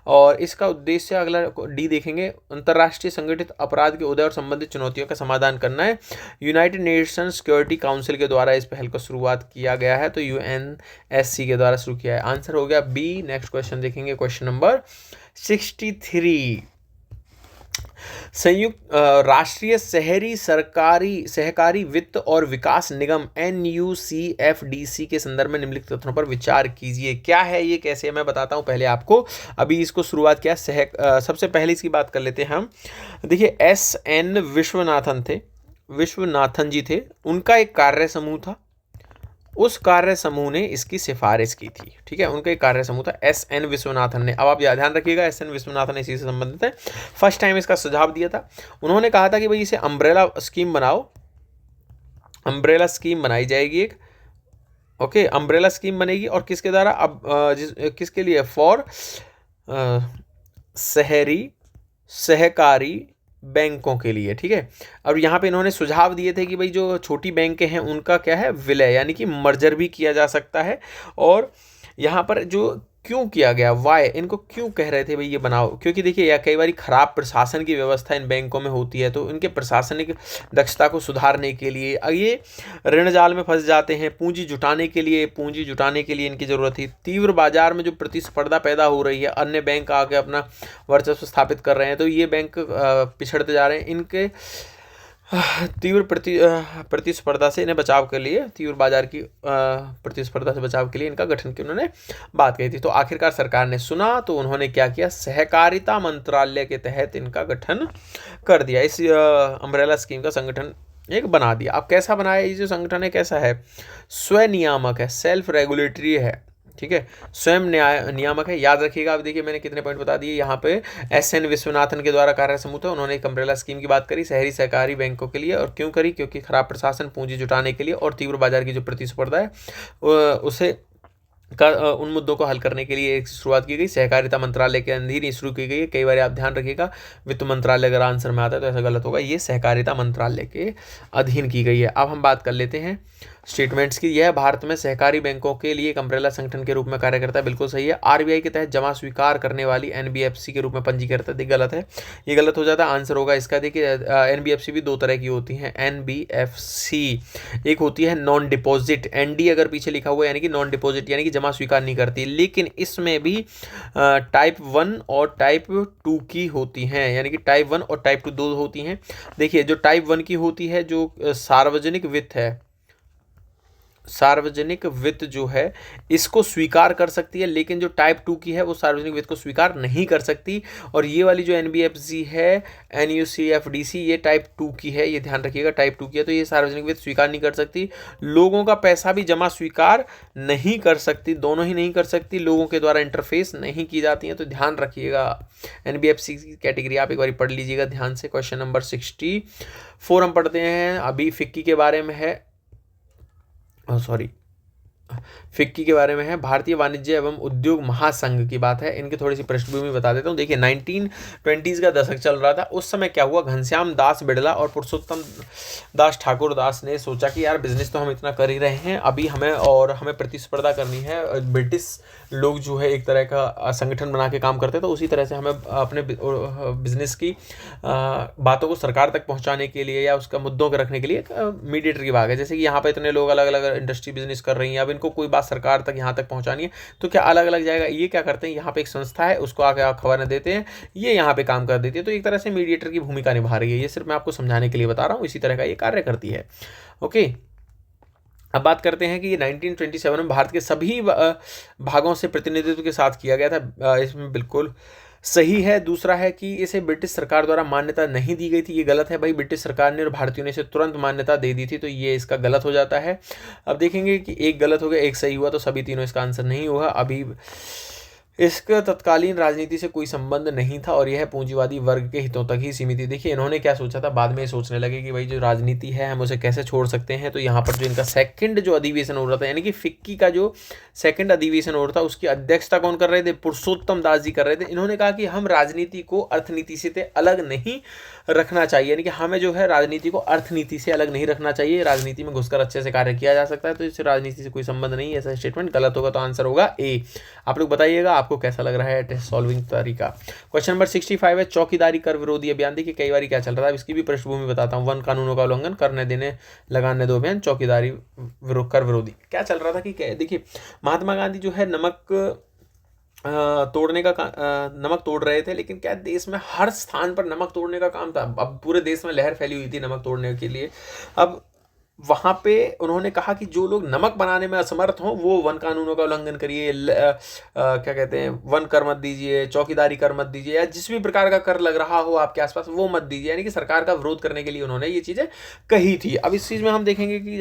और इसका उद्देश्य, अगला डी देखेंगे, अंतर्राष्ट्रीय संगठित अपराध के उदय और संबंधित चुनौतियों का समाधान करना है। यूनाइटेड नेशन सिक्योरिटी काउंसिल के द्वारा इस पहल को शुरुआत किया गया है, तो यूएनएससी के द्वारा शुरू किया है। आंसर हो गया बी। नेक्स्ट क्वेश्चन देखेंगे, क्वेश्चन नंबर 63। संयुक्त राष्ट्रीय शहरी सरकारी सहकारी वित्त और विकास निगम NUCFDC के संदर्भ में निम्नलिखित तथ्यों पर विचार कीजिए। क्या है ये, कैसे है, मैं बताता हूँ पहले आपको। अभी इसको शुरुआत किया सबसे पहले इसकी बात कर लेते हैं हम। देखिए, SN विश्वनाथन जी थे, उनका एक कार्य समूह था। उस कार्य समूह ने इसकी सिफारिश की थी। ठीक है, उनका एक कार्य समूह था, SN विश्वनाथन ने। अब आप ध्यान रखिएगा, SN विश्वनाथन इसी से संबंधित है। फर्स्ट टाइम इसका सुझाव दिया था। उन्होंने कहा था कि भाई इसे अम्ब्रेला स्कीम बनाओ, अम्ब्रेला स्कीम बनाई जाएगी एक। ओके, अम्ब्रेला स्कीम बनेगी और किसके द्वारा, अब किसके लिए, फॉर शहरी सहकारी बैंकों के लिए। ठीक है, और यहाँ पे इन्होंने सुझाव दिए थे कि भाई जो छोटी बैंकें हैं उनका क्या है, विलय यानी कि मर्जर भी किया जा सकता है। और यहाँ पर जो क्यों किया गया, वाई, इनको क्यों कह रहे थे भाई ये बनाओ, क्योंकि देखिए यार कई बार खराब प्रशासन की व्यवस्था इन बैंकों में होती है, तो इनके प्रशासनिक दक्षता को सुधारने के लिए ये ऋण जाल में फंस जाते हैं। पूंजी जुटाने के लिए इनकी ज़रूरत थी। तीव्र बाजार में जो प्रतिस्पर्धा पैदा हो रही है, अन्य बैंक आके अपना वर्चस्व स्थापित कर रहे हैं, तो ये बैंक पिछड़ते जा रहे हैं। इनके तीव्र प्रतिस्पर्धा से इन्हें बचाव के लिए, तीव्र बाजार की प्रतिस्पर्धा से बचाव के लिए इनका गठन की उन्होंने बात कही थी। तो आखिरकार सरकार ने सुना, तो उन्होंने क्या किया, सहकारिता मंत्रालय के तहत इनका गठन कर दिया। इस अम्ब्रेला स्कीम का संगठन एक बना दिया। अब कैसा बनाया, ये जो संगठन है कैसा है, स्वनियामक है, सेल्फ रेगुलेटरी है। ठीक है, स्वयं नियामक है। याद रखिएगा। अब देखिए मैंने कितने पॉइंट बता दिए यहाँ पे। SN विश्वनाथन के द्वारा कार्य समूह था, उन्होंने एक अम्ब्रेला स्कीम की बात करी शहरी सहकारी बैंकों के लिए। और क्यों करी, क्योंकि खराब प्रशासन, पूंजी जुटाने के लिए और तीव्र बाजार की जो प्रतिस्पर्धा है उसे उन मुद्दों को हल करने के लिए एक शुरुआत की गई। सहकारिता मंत्रालय के अधीन ही शुरू की गई है। कई बार आप ध्यान रखिएगा, वित्त मंत्रालय अगर आंसर में आता है तो ऐसा गलत होगा। ये सहकारिता मंत्रालय के अधीन की गई है। अब हम बात कर लेते हैं स्टेटमेंट्स की। यह भारत में सहकारी बैंकों के लिए एक अम्ब्रेला संगठन के रूप में कार्य करता है, बिल्कुल सही है। RBI के तहत जमा स्वीकार करने वाली NBFC के रूप में पंजीकृत है, गलत है, ये गलत हो जाता है। आंसर होगा इसका, देखिए NBFC भी दो तरह की होती हैं। NBFC एक होती है नॉन डिपॉजिट, ND अगर पीछे लिखा हुआ है यानी कि नॉन डिपॉजिट, यानी कि जमा स्वीकार नहीं करती। लेकिन इसमें भी टाइप 1 और टाइप 2 की होती हैं, यानी कि टाइप 1 और टाइप 2 दो होती हैं। देखिए जो टाइप 1 की होती है, जो सार्वजनिक वित्त है, सार्वजनिक वित्त जो है इसको स्वीकार कर सकती है, लेकिन जो टाइप 2 की है वो सार्वजनिक वित्त को स्वीकार नहीं कर सकती। और ये वाली जो NBFC है, NUCFDC, ये टाइप 2 की है, ये ध्यान रखिएगा, टाइप 2 की है, तो ये सार्वजनिक वित्त स्वीकार नहीं कर सकती। लोगों का पैसा भी जमा स्वीकार नहीं कर सकती, दोनों ही नहीं कर सकती। लोगों के द्वारा इंटरफेस नहीं की जाती हैं, तो ध्यान रखिएगा। NBFC की कैटेगरी आप एक बार पढ़ लीजिएगा ध्यान से। क्वेश्चन नंबर 64 हम पढ़ते हैं। अभी फिक्की के बारे में है, फिक्की के बारे में है, भारतीय वाणिज्य एवं उद्योग महासंघ की बात है। इनकी थोड़ी सी पृष्ठभूमि बता देता हूँ। देखिए 1920 का दशक चल रहा था। उस समय क्या हुआ, घनश्याम दास बिड़ला और पुरुषोत्तम दास ठाकुर दास ने सोचा कि यार बिजनेस तो हम इतना कर ही रहे हैं, अभी हमें प्रतिस्पर्धा करनी है। ब्रिटिश लोग जो है एक तरह का संगठन बना के काम करते, तो उसी तरह से हमें अपने बिजनेस की बातों को सरकार तक पहुँचाने के लिए या उसका मुद्दों को रखने के लिए एक मीडिएटर की बात है। जैसे कि यहाँ पे इतने लोग अलग अलग इंडस्ट्री बिजनेस कर रही हैं, अब इनको कोई बात सरकार तक यहाँ तक पहुँचानी है, तो क्या अलग अलग जाएगा। ये क्या करते हैं, यहाँ पे एक संस्था है, उसको आके खबर देते हैं, ये यहाँ पे काम कर देती है, तो एक तरह से मीडिएटर की भूमिका निभा रही है। ये सिर्फ मैं आपको समझाने के लिए बता रहा हूँ, इसी तरह का ये कार्य करती है। ओके, अब बात करते हैं कि ये 1927 में भारत के सभी भागों से प्रतिनिधित्व के साथ किया गया था। इसमें बिल्कुल सही है। दूसरा है कि इसे ब्रिटिश सरकार द्वारा मान्यता नहीं दी गई थी, ये गलत है भाई। ब्रिटिश सरकार ने और भारतीयों ने इसे तुरंत मान्यता दे दी थी, तो ये इसका गलत हो जाता है। अब देखेंगे कि एक गलत हो गया, एक सही हुआ, तो सभी तीनों इसका आंसर नहीं हुआ। अभी इसका तत्कालीन राजनीति से कोई संबंध नहीं था और यह पूंजीवादी वर्ग के हितों तक ही सीमित थी। देखिए इन्होंने क्या सोचा था, बाद में सोचने लगे कि भाई जो राजनीति है हम उसे कैसे छोड़ सकते हैं। तो यहाँ पर जो इनका सेकंड जो अधिवेशन हो रहा था, यानी कि फिक्की का जो सेकंड अधिवेशन हो रहा था, उसकी अध्यक्षता कौन कर रहे थे, पुरुषोत्तम दास जी कर रहे थे। इन्होंने कहा कि हम राजनीति को अर्थनीति से अलग नहीं रखना चाहिए, यानी कि हमें जो है राजनीति को अर्थनीति से अलग नहीं रखना चाहिए, राजनीति में घुसकर अच्छे से कार्य किया जा सकता है, तो इससे राजनीति से कोई संबंध नहीं है। ऐसा स्टेटमेंट गलत होगा, तो आंसर होगा ए। आप लोग बताइएगा आपको कैसा लग रहा है टेस्ट सॉल्विंग तरीका। क्वेश्चन नंबर 65 है, चौकीदारी कर विरोधी अभियान। देखिए कई बार क्या चल रहा है, इसकी भी पृष्ठभूमि बताता हूँ। वन कानूनों का उल्लंघन, करने देने लगाने दो अभियान, चौकीदारी कर विरोधी। क्या चल रहा था कि देखिए महात्मा गांधी जो है नमक नमक तोड़ रहे थे, लेकिन क्या देश में हर स्थान पर नमक तोड़ने का काम था। अब पूरे देश में लहर फैली हुई थी नमक तोड़ने के लिए। अब वहाँ पे उन्होंने कहा कि जो लोग नमक बनाने में असमर्थ हों वो वन कानूनों का उल्लंघन करिए, क्या कहते हैं, वन कर मत दीजिए, चौकीदारी कर मत दीजिए, या जिस भी प्रकार का कर लग रहा हो आपके आसपास वो मत दीजिए। यानी कि सरकार का विरोध करने के लिए उन्होंने ये चीज़ें कही थी। अब इस चीज़ में हम देखेंगे कि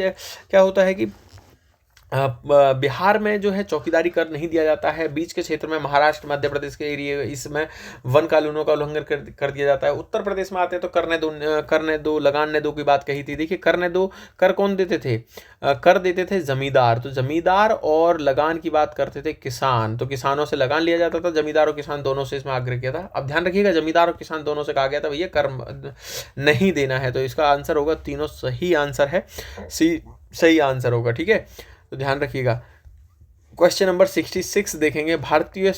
क्या होता है कि बिहार में जो है चौकीदारी कर नहीं दिया जाता है। बीच के क्षेत्र में महाराष्ट्र मध्य प्रदेश के एरिए इसमें वन कानूनों का उल्लंघन कर दिया जाता है। उत्तर प्रदेश में आते हैं तो करने दो लगाने दो की बात कही थी। देखिए करने दो, कर कौन देते थे, कर देते थे जमींदार, तो जमींदार और लगान की बात करते थे किसान, तो किसानों से लगान लिया जाता था, जमींदार और किसान दोनों से इसमें आग्रह किया था। अब ध्यान रखिएगा जमींदार और किसान दोनों से कहा गया था भैया कर नहीं देना है, तो इसका आंसर होगा, तीनों सही आंसर है, सी सही आंसर होगा। ठीक है, तो ध्यान रखिएगा। क्वेश्चन नंबर 66 देखेंगे, भारतीय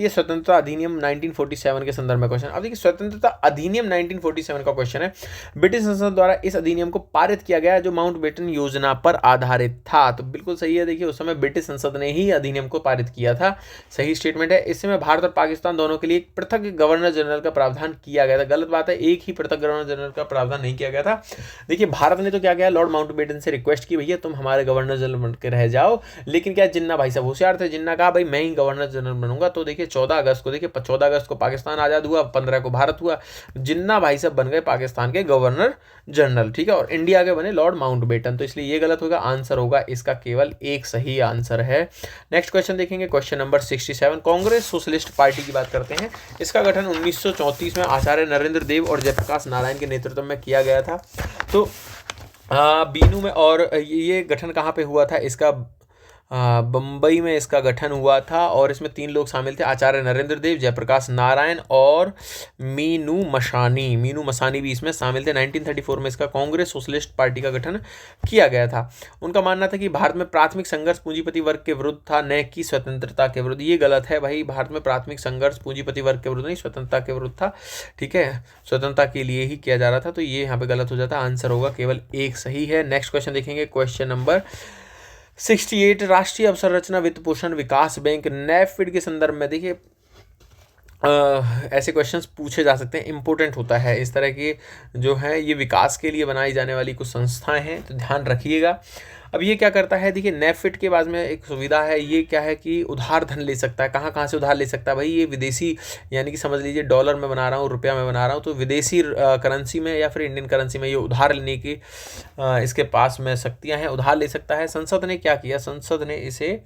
स्वतंत्रता अधिनियम 1947 के संदर्भ में क्वेश्चन। अब देखिए स्वतंत्रता अधिनियम 1947 का क्वेश्चन है। ब्रिटिश संसद द्वारा इस अधिनियम को पारित किया गया जो माउंटबेटन योजना पर आधारित था। तो बिल्कुल सही है। देखिए उस समय ब्रिटिश संसद ने ही अधिनियम को पारित किया था, सही स्टेटमेंट है। इस समय भारत और पाकिस्तान दोनों के लिए एक पृथक गवर्नर जनरल का प्रावधान किया गया था। गलत बात है, एक ही पृथक गवर्नर जनरल का प्रावधान नहीं किया गया था। देखिए भारत ने तो क्या किया, लॉर्ड माउंटबेटन से रिक्वेस्ट की भैया तुम हमारे गवर्नर जनरल बन के रह जाओ, लेकिन क्या जिन्ना भाई साहब होशियार थे, जिन्ना कहा भाई मैं ही गवर्नर बनूंगा। तो देखिए 14 अगस्त को, देखिए 14 अगस्त को पाकिस्तान आजाद हुआ, 15 को भारत हुआ, जिन्ना भाई साहब बन गए पाकिस्तान के गवर्नर जनरल। ठीक है, और इंडिया के बने लॉर्ड माउंटबेटन, तो इसलिए ये गलत होगा। आंसर होगा इसका केवल एक सही आंसर है। नेक्स्ट क्वेश्चन देखेंगे, question number 67। Congress socialist party की बात करते हैं। इसका गठन 1934 में आचार्य नरेंद्र देव और जयप्रकाश नारायण के नेतृत्व में किया गया था। तो बीनू में, और ये गठन कहाँ पे हुआ था इसका, बम्बई में इसका गठन हुआ था, और इसमें 3 लोग शामिल थे, आचार्य नरेंद्र देव, जयप्रकाश नारायण और मीनू मसानी भी इसमें शामिल थे। 1934 में इसका कांग्रेस सोशलिस्ट पार्टी का गठन किया गया था। उनका मानना था कि भारत में प्राथमिक संघर्ष पूंजीपति वर्ग के विरुद्ध था, न कि स्वतंत्रता के विरुद्ध। ये गलत है भाई, भारत में प्राथमिक संघर्ष पूंजीपति वर्ग के विरुद्ध नहीं, स्वतंत्रता के विरुद्ध था। ठीक है, स्वतंत्रता के लिए ही किया जा रहा था, तो ये यहाँ पे गलत हो जाता। आंसर होगा केवल एक सही है। नेक्स्ट क्वेश्चन देखेंगे, क्वेश्चन नंबर 68। राष्ट्रीय अवसंरचना वित्त पोषण विकास बैंक नैफिड के संदर्भ में देखिए ऐसे क्वेश्चंस पूछे जा सकते हैं, इंपॉर्टेंट होता है इस तरह के जो है, ये विकास के लिए बनाई जाने वाली कुछ संस्थाएं हैं, तो ध्यान रखिएगा। अब ये क्या करता है, देखिए नेफिट के बाद में एक सुविधा है, ये क्या है कि उधार धन ले सकता है। कहाँ से उधार ले सकता है भाई, ये विदेशी, यानी कि समझ लीजिए डॉलर में बना रहा हूँ, रुपया में बना रहा हूँ, तो विदेशी करेंसी में या फिर इंडियन करेंसी में ये उधार लेने की इसके पास में शक्तियाँ हैं, उधार ले सकता है। संसद ने क्या किया, संसद ने इसे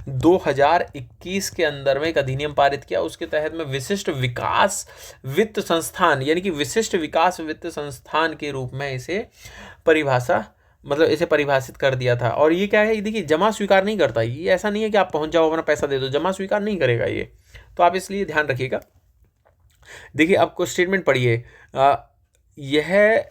2021 के अंदर में एक अधिनियम पारित किया, उसके तहत में विशिष्ट विकास वित्त संस्थान, यानी कि विशिष्ट विकास वित्त संस्थान के रूप में इसे इसे परिभाषित कर दिया था। और ये क्या है, देखिए जमा स्वीकार नहीं करता, ये ऐसा नहीं है कि आप पहुंच जाओ अपना पैसा दे दो, जमा स्वीकार नहीं करेगा ये, तो आप इसलिए ध्यान रखिएगा। देखिए आपको स्टेटमेंट पढ़िए, यह,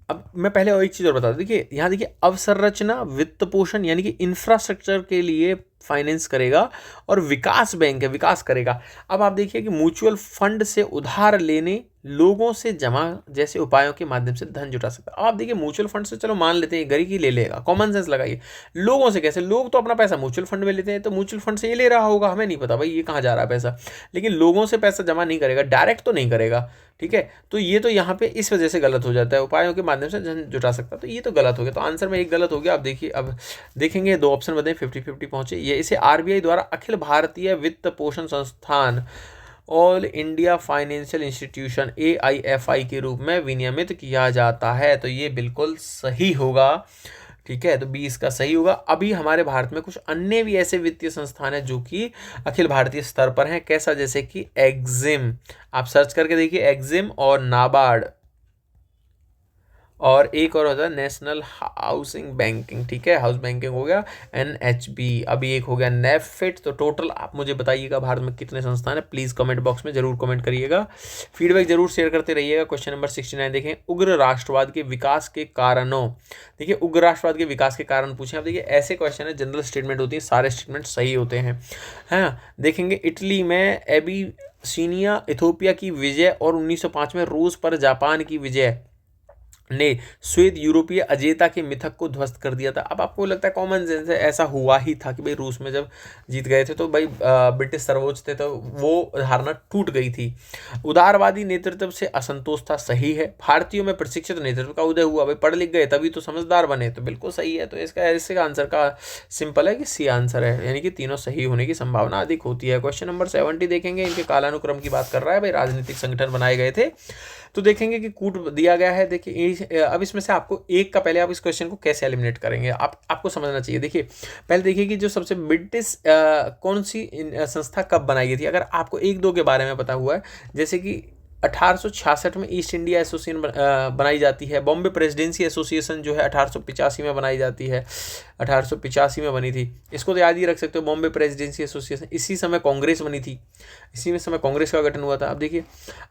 अब मैं पहले और एक चीज़ और बता दूं, देखिए यहाँ देखिए अवसंरचना वित्त पोषण यानी कि इंफ्रास्ट्रक्चर के लिए फाइनेंस करेगा, और विकास बैंक है, विकास करेगा। अब आप देखिए कि म्यूचुअल फंड से उधार लेने, लोगों से जमा जैसे उपायों के माध्यम से धन जुटा सकता है। आप देखिए म्यूचुअल फंड से चलो मान लेते हैं गरीब ही ले लेगा, कॉमन सेंस लगाइए, लोगों से कैसे, लोग तो अपना पैसा म्यूचुअल फंड में लेते हैं, तो म्यूचुअल फंड से ये ले रहा होगा, हमें नहीं पता भाई ये कहाँ जा रहा है पैसा, लेकिन लोगों से पैसा जमा नहीं करेगा, डायरेक्ट तो नहीं करेगा। ठीक है, तो ये तो यहाँ पे इस वजह से गलत हो जाता है, उपायों के माध्यम से धन जुटा सकता है, तो ये तो गलत हो गया, तो आंसर में एक गलत हो गया। अब देखिए, अब देखेंगे 2 ऑप्शन बताएं, 50-50 पहुंचे। ये इसे आरबीआई द्वारा अखिल भारतीय वित्त पोषण संस्थान, all India financial institution AIFI के रूप में विनियमित किया जाता है, तो ये बिल्कुल सही होगा। ठीक है, तो बी इसका सही होगा। अभी हमारे भारत में कुछ अन्य भी ऐसे वित्तीय संस्थान हैं जो कि अखिल भारतीय स्तर पर हैं। कैसा? जैसे कि एग्जिम, आप सर्च करके देखिए, एग्जिम और नाबार्ड, और एक और होता है नेशनल हाउसिंग बैंकिंग। ठीक है, हाउस बैंकिंग हो गया, NHB। अभी एक हो गया नेफिट। तो टोटल आप मुझे बताइएगा भारत में कितने संस्थान है, प्लीज़ कमेंट बॉक्स में जरूर कमेंट करिएगा, फीडबैक जरूर शेयर करते रहिएगा। क्वेश्चन नंबर 69 देखें, उग्र राष्ट्रवाद के विकास के कारणों। देखिए, उग्र राष्ट्रवाद के विकास के कारण पूछे। अब देखिए, ऐसे क्वेश्चन है, जनरल स्टेटमेंट होती है, सारे स्टेटमेंट सही होते हैं। हाँ, देखेंगे इटली में एबीसीनिया इथोपिया की विजय और 1905 में रूस पर जापान की विजय ने श्वेत यूरोपीय अजेयता के मिथक को ध्वस्त कर दिया था। अब आपको लगता है कॉमन सेंस है, ऐसा हुआ ही था कि भाई रूस में जब जीत गए थे तो भाई ब्रिटिश सर्वोच्च थे, तो वो धारणा टूट गई थी। उदारवादी नेतृत्व से असंतोष था, सही है। भारतीयों में प्रशिक्षित नेतृत्व का उदय हुआ, भाई पढ़ लिख गए तभी तो समझदार बने, तो बिल्कुल सही है। तो इसका आंसर का सिंपल है कि सी आंसर है, यानी कि तीनों सही होने की संभावना अधिक होती है। क्वेश्चन नंबर 70 देखेंगे, इनके कालानुक्रम की बात कर रहा है, भाई राजनीतिक संगठन बनाए गए थे। तो देखेंगे कि कूट दिया गया है। देखिए, अब इसमें से आपको एक का, पहले आप इस क्वेश्चन को कैसे एलिमिनेट करेंगे आपको समझना चाहिए। देखिए, पहले देखिए कि जो सबसे ब्रिटिश कौन सी संस्था कब बनाई गई थी। अगर आपको एक दो के बारे में पता हुआ है, जैसे कि 1866 में ईस्ट इंडिया एसोसिएशन बनाई जाती है। बॉम्बे प्रेसिडेंसी एसोसिएशन जो है 1885 में बनाई जाती है, 1885 में बनी थी। इसको तो याद ही रख सकते हो, बॉम्बे प्रेसिडेंसी एसोसिएशन। इसी समय कांग्रेस बनी थी, इसी में समय कांग्रेस का गठन हुआ था। अब देखिए,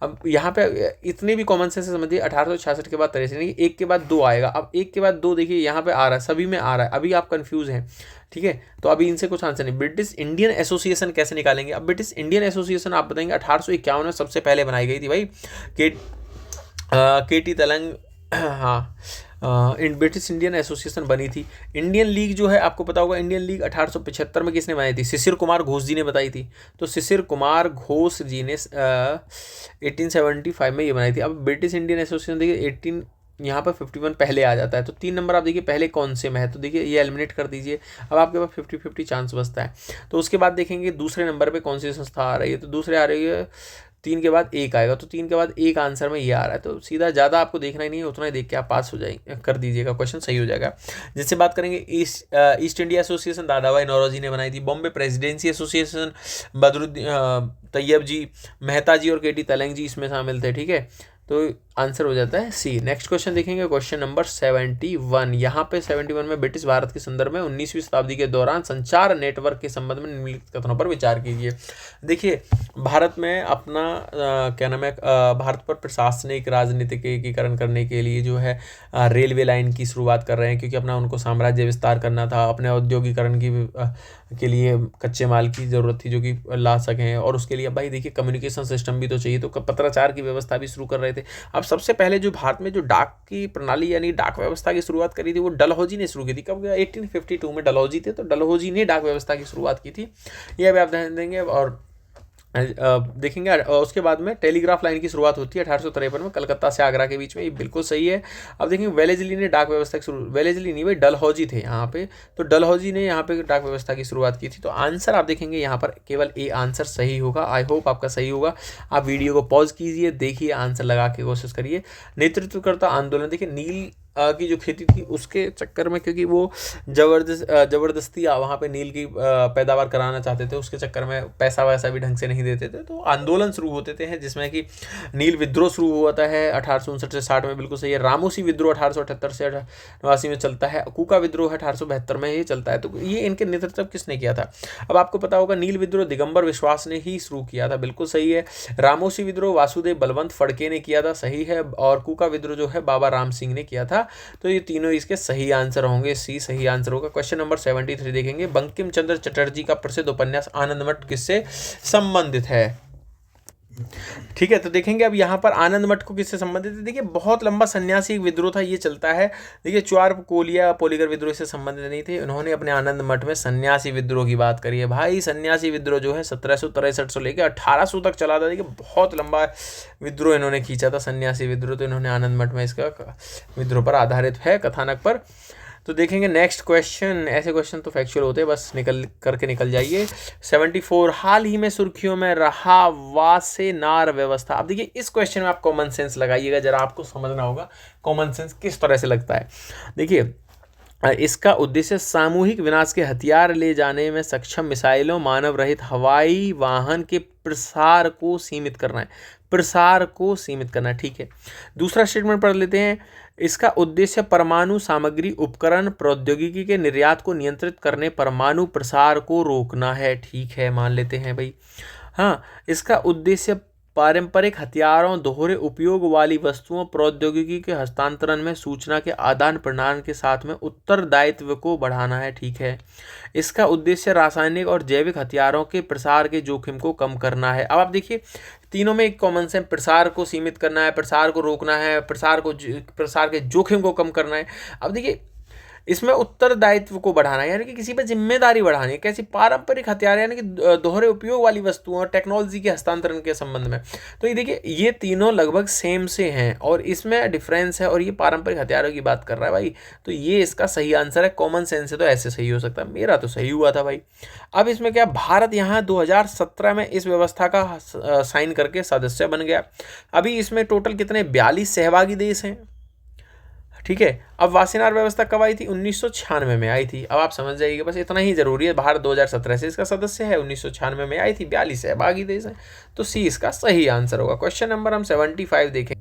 अब यहाँ पे इतने भी कॉमन सेंस से समझिए, 1866 के बाद 63, यानी एक के बाद दो आएगा। अब एक के बाद दो देखिए यहाँ पे आ रहा है, सभी में आ रहा है, अभी आप कंफ्यूज हैं। ठीक है, तो अभी इनसे कुछ आंसर नहीं। ब्रिटिश इंडियन एसोसिएशन कैसे निकालेंगे? अब ब्रिटिश इंडियन एसोसिएशन आप बताएंगे 1851 में सबसे पहले बनाई गई थी भाई, केटी तलंग। हाँ, ब्रिटिश इंडियन एसोसिएशन बनी थी। इंडियन लीग जो है, आपको पता होगा, इंडियन लीग 1875 में किसने बनाई थी? शिशिर कुमार घोष जी ने बताई थी। तो शिशिर कुमार घोष जी ने 1875 में ये बनाई थी। अब ब्रिटिश इंडियन एसोसिएशन देखिए 18 यहाँ पर 51 पहले आ जाता है। तो 3 नंबर आप देखिए पहले कौन से में है, तो देखिए ये एलिमिनेट कर दीजिए। अब आपके पास 50-50 चांस बचता है। तो उसके बाद देखेंगे दूसरे नंबर पे कौन सी संस्था आ रही है, तो दूसरे आ रही है 3 के बाद 1 आएगा, तो 3 के बाद 1 आंसर में ये आ रहा है। तो सीधा ज़्यादा आपको देखना ही नहीं है, उतना ही देख के आप पास हो जाएंगे, कर दीजिएगा, क्वेश्चन सही हो जाएगा। जिससे बात करेंगे ईस्ट इंडिया एसोसिएशन, दादा भाई नौरोजी ने बनाई थी। बॉम्बे प्रेसिडेंसी एसोसिएशन, बदरुद्दीन तैयब जी, मेहता जी और केटी तलंग जी इसमें शामिल थे। ठीक है, तो आंसर हो जाता है सी। नेक्स्ट क्वेश्चन देखेंगे, क्वेश्चन नंबर 71। यहाँ पे 71 में ब्रिटिश भारत के संदर्भ में 19वीं शताब्दी के दौरान संचार नेटवर्क के संबंध में निम्नलिखित कथनों पर विचार कीजिए। देखिए, भारत में अपना क्या नाम है, भारत पर प्रशासनिक राजनीतिक एकीकरण करने के लिए जो है रेलवे लाइन की शुरुआत कर रहे हैं, क्योंकि अपना उनको साम्राज्य विस्तार करना था। अपने औद्योगिकरण के लिए कच्चे माल की ज़रूरत थी जो कि ला सकें, और उसके लिए भाई देखिए कम्युनिकेशन सिस्टम भी तो चाहिए, तो पत्राचार की व्यवस्था भी शुरू कर रहे थे। अब सबसे पहले जो भारत में जो डाक की प्रणाली यानी डाक व्यवस्था की शुरुआत करी थी वो डलहौजी ने शुरू की थी। कब? 1852 में डलहौजी थे, तो डलहौजी ने डाक व्यवस्था की शुरुआत की थी। यह भी आप ध्यान देंगे। और देखेंगे उसके बाद में टेलीग्राफ लाइन की शुरुआत होती है 1853 में, कलकत्ता से आगरा के बीच में, ये बिल्कुल सही है। अब देखेंगे वेलेजली ने डाक व्यवस्था की वेलेजली नहीं भाई, डलहौजी थे यहाँ पे, तो डलहौजी ने यहाँ पे डाक व्यवस्था की शुरुआत की थी। तो आंसर आप देखेंगे यहाँ पर केवल ए आंसर सही होगा। आई होप आपका सही होगा। आप वीडियो को पॉज कीजिए, देखिए, आंसर लगा के कोशिश करिए। नेतृत्वकर्ता आंदोलन, देखिए नील की जो खेती थी उसके चक्कर में, क्योंकि वो ज़बरदस्ती वहाँ पे नील की पैदावार कराना चाहते थे, उसके चक्कर में पैसा वैसा भी ढंग से नहीं देते थे, तो आंदोलन शुरू होते थे, जिसमें कि नील विद्रोह शुरू होता है 1859 से 60 में, बिल्कुल सही है। रामोसी विद्रोह 1878 से 89 में चलता है। कूका विद्रोह 1872 में ही चलता है। तो ये इनके नेतृत्व किसने किया था? अब आपको पता होगा, नील विद्रोह दिगंबर विश्वास ने ही शुरू किया था, बिल्कुल सही है। रामोसी विद्रोह वासुदेव बलवंत फड़के ने किया था, सही है। और कूका विद्रोह जो है बाबा राम सिंह ने किया था। तो ये तीनों इसके सही आंसर होंगे, सी सही आंसर होगा। क्वेश्चन नंबर 73 देखेंगे, बंकिम चंद्र चटर्जी का प्रसिद्ध उपन्यास आनंद मठ किससे संबंधित है? ठीक है, तो देखेंगे अब यहाँ पर आनंद मठ को किससे संबंधित है। देखिए, बहुत लंबा सन्यासी विद्रोह था, ये चलता है। देखिए, च्वार कोलिया पोलीगर विद्रोह से संबंधित नहीं थे, उन्होंने अपने आनंद मठ में सन्यासी विद्रोह की बात करी है। भाई सन्यासी विद्रोह जो है 1763 से लेकर 1800 तक चला था। देखिए, बहुत लंबा विद्रोह इन्होंने खींचा था, सन्यासी विद्रोह। तो इन्होंने आनंद मठ में इसका विद्रोह पर आधारित है, कथानक पर। तो देखेंगे नेक्स्ट क्वेश्चन। ऐसे क्वेश्चन तो फैक्चुअल होते हैं, बस निकल जाइए। 74 हाल ही में सुर्खियों में रहा वासेनार व्यवस्था। अब देखिए, इस क्वेश्चन में आप कॉमन सेंस लगाइएगा, जरा आपको समझना होगा कॉमन सेंस किस तरह से लगता है। देखिए, इसका उद्देश्य सामूहिक विनाश के हथियार ले जाने में सक्षम मिसाइलों, मानव रहित हवाई वाहन के प्रसार को सीमित करना है। प्रसार को सीमित करना है, ठीक है। दूसरा स्टेटमेंट पढ़ लेते हैं। इसका उद्देश्य परमाणु सामग्री, उपकरण, प्रौद्योगिकी के निर्यात को नियंत्रित करने, परमाणु प्रसार को रोकना है, ठीक है, मान लेते हैं भाई। हाँ, इसका उद्देश्य पारंपरिक हथियारों, दोहरे उपयोग वाली वस्तुओं, प्रौद्योगिकी के हस्तांतरण में सूचना के आदान प्रदान के साथ में उत्तरदायित्व को बढ़ाना है, ठीक है। इसका उद्देश्य रासायनिक और जैविक हथियारों के प्रसार के जोखिम को कम करना है। अब आप देखिए, तीनों में एक कॉमन से, प्रसार को सीमित करना है, प्रसार को रोकना है, प्रसार के जोखिम को कम करना है। अब देखिए, इसमें उत्तरदायित्व को बढ़ाना है, यानी कि किसी पर जिम्मेदारी बढ़ानी है। कैसी? पारंपरिक हथियार यानी कि दोहरे उपयोग वाली वस्तुओं और टेक्नोलॉजी के हस्तांतरण के संबंध में। तो ये देखिए, ये तीनों लगभग सेम से हैं और इसमें डिफरेंस है, और ये पारंपरिक हथियारों की बात कर रहा है भाई। तो ये इसका सही आंसर है। कॉमन सेंस से तो ऐसे सही हो सकता है, मेरा तो सही हुआ था भाई। अब इसमें क्या, भारत यहाँ 2017 में इस व्यवस्था का साइन करके सदस्य बन गया। अभी इसमें टोटल कितने, 42 सहभागी देश हैं, ठीक है। अब वासेनार व्यवस्था कब आई थी? 1996 में आई थी। अब आप समझ जाइएगा, बस इतना ही जरूरी है। भारत 2017 से इसका सदस्य है, 1996 में आई थी, 42 सहभागी देश हैं। तो सी इसका सही आंसर होगा। क्वेश्चन नंबर हम 75 देखें।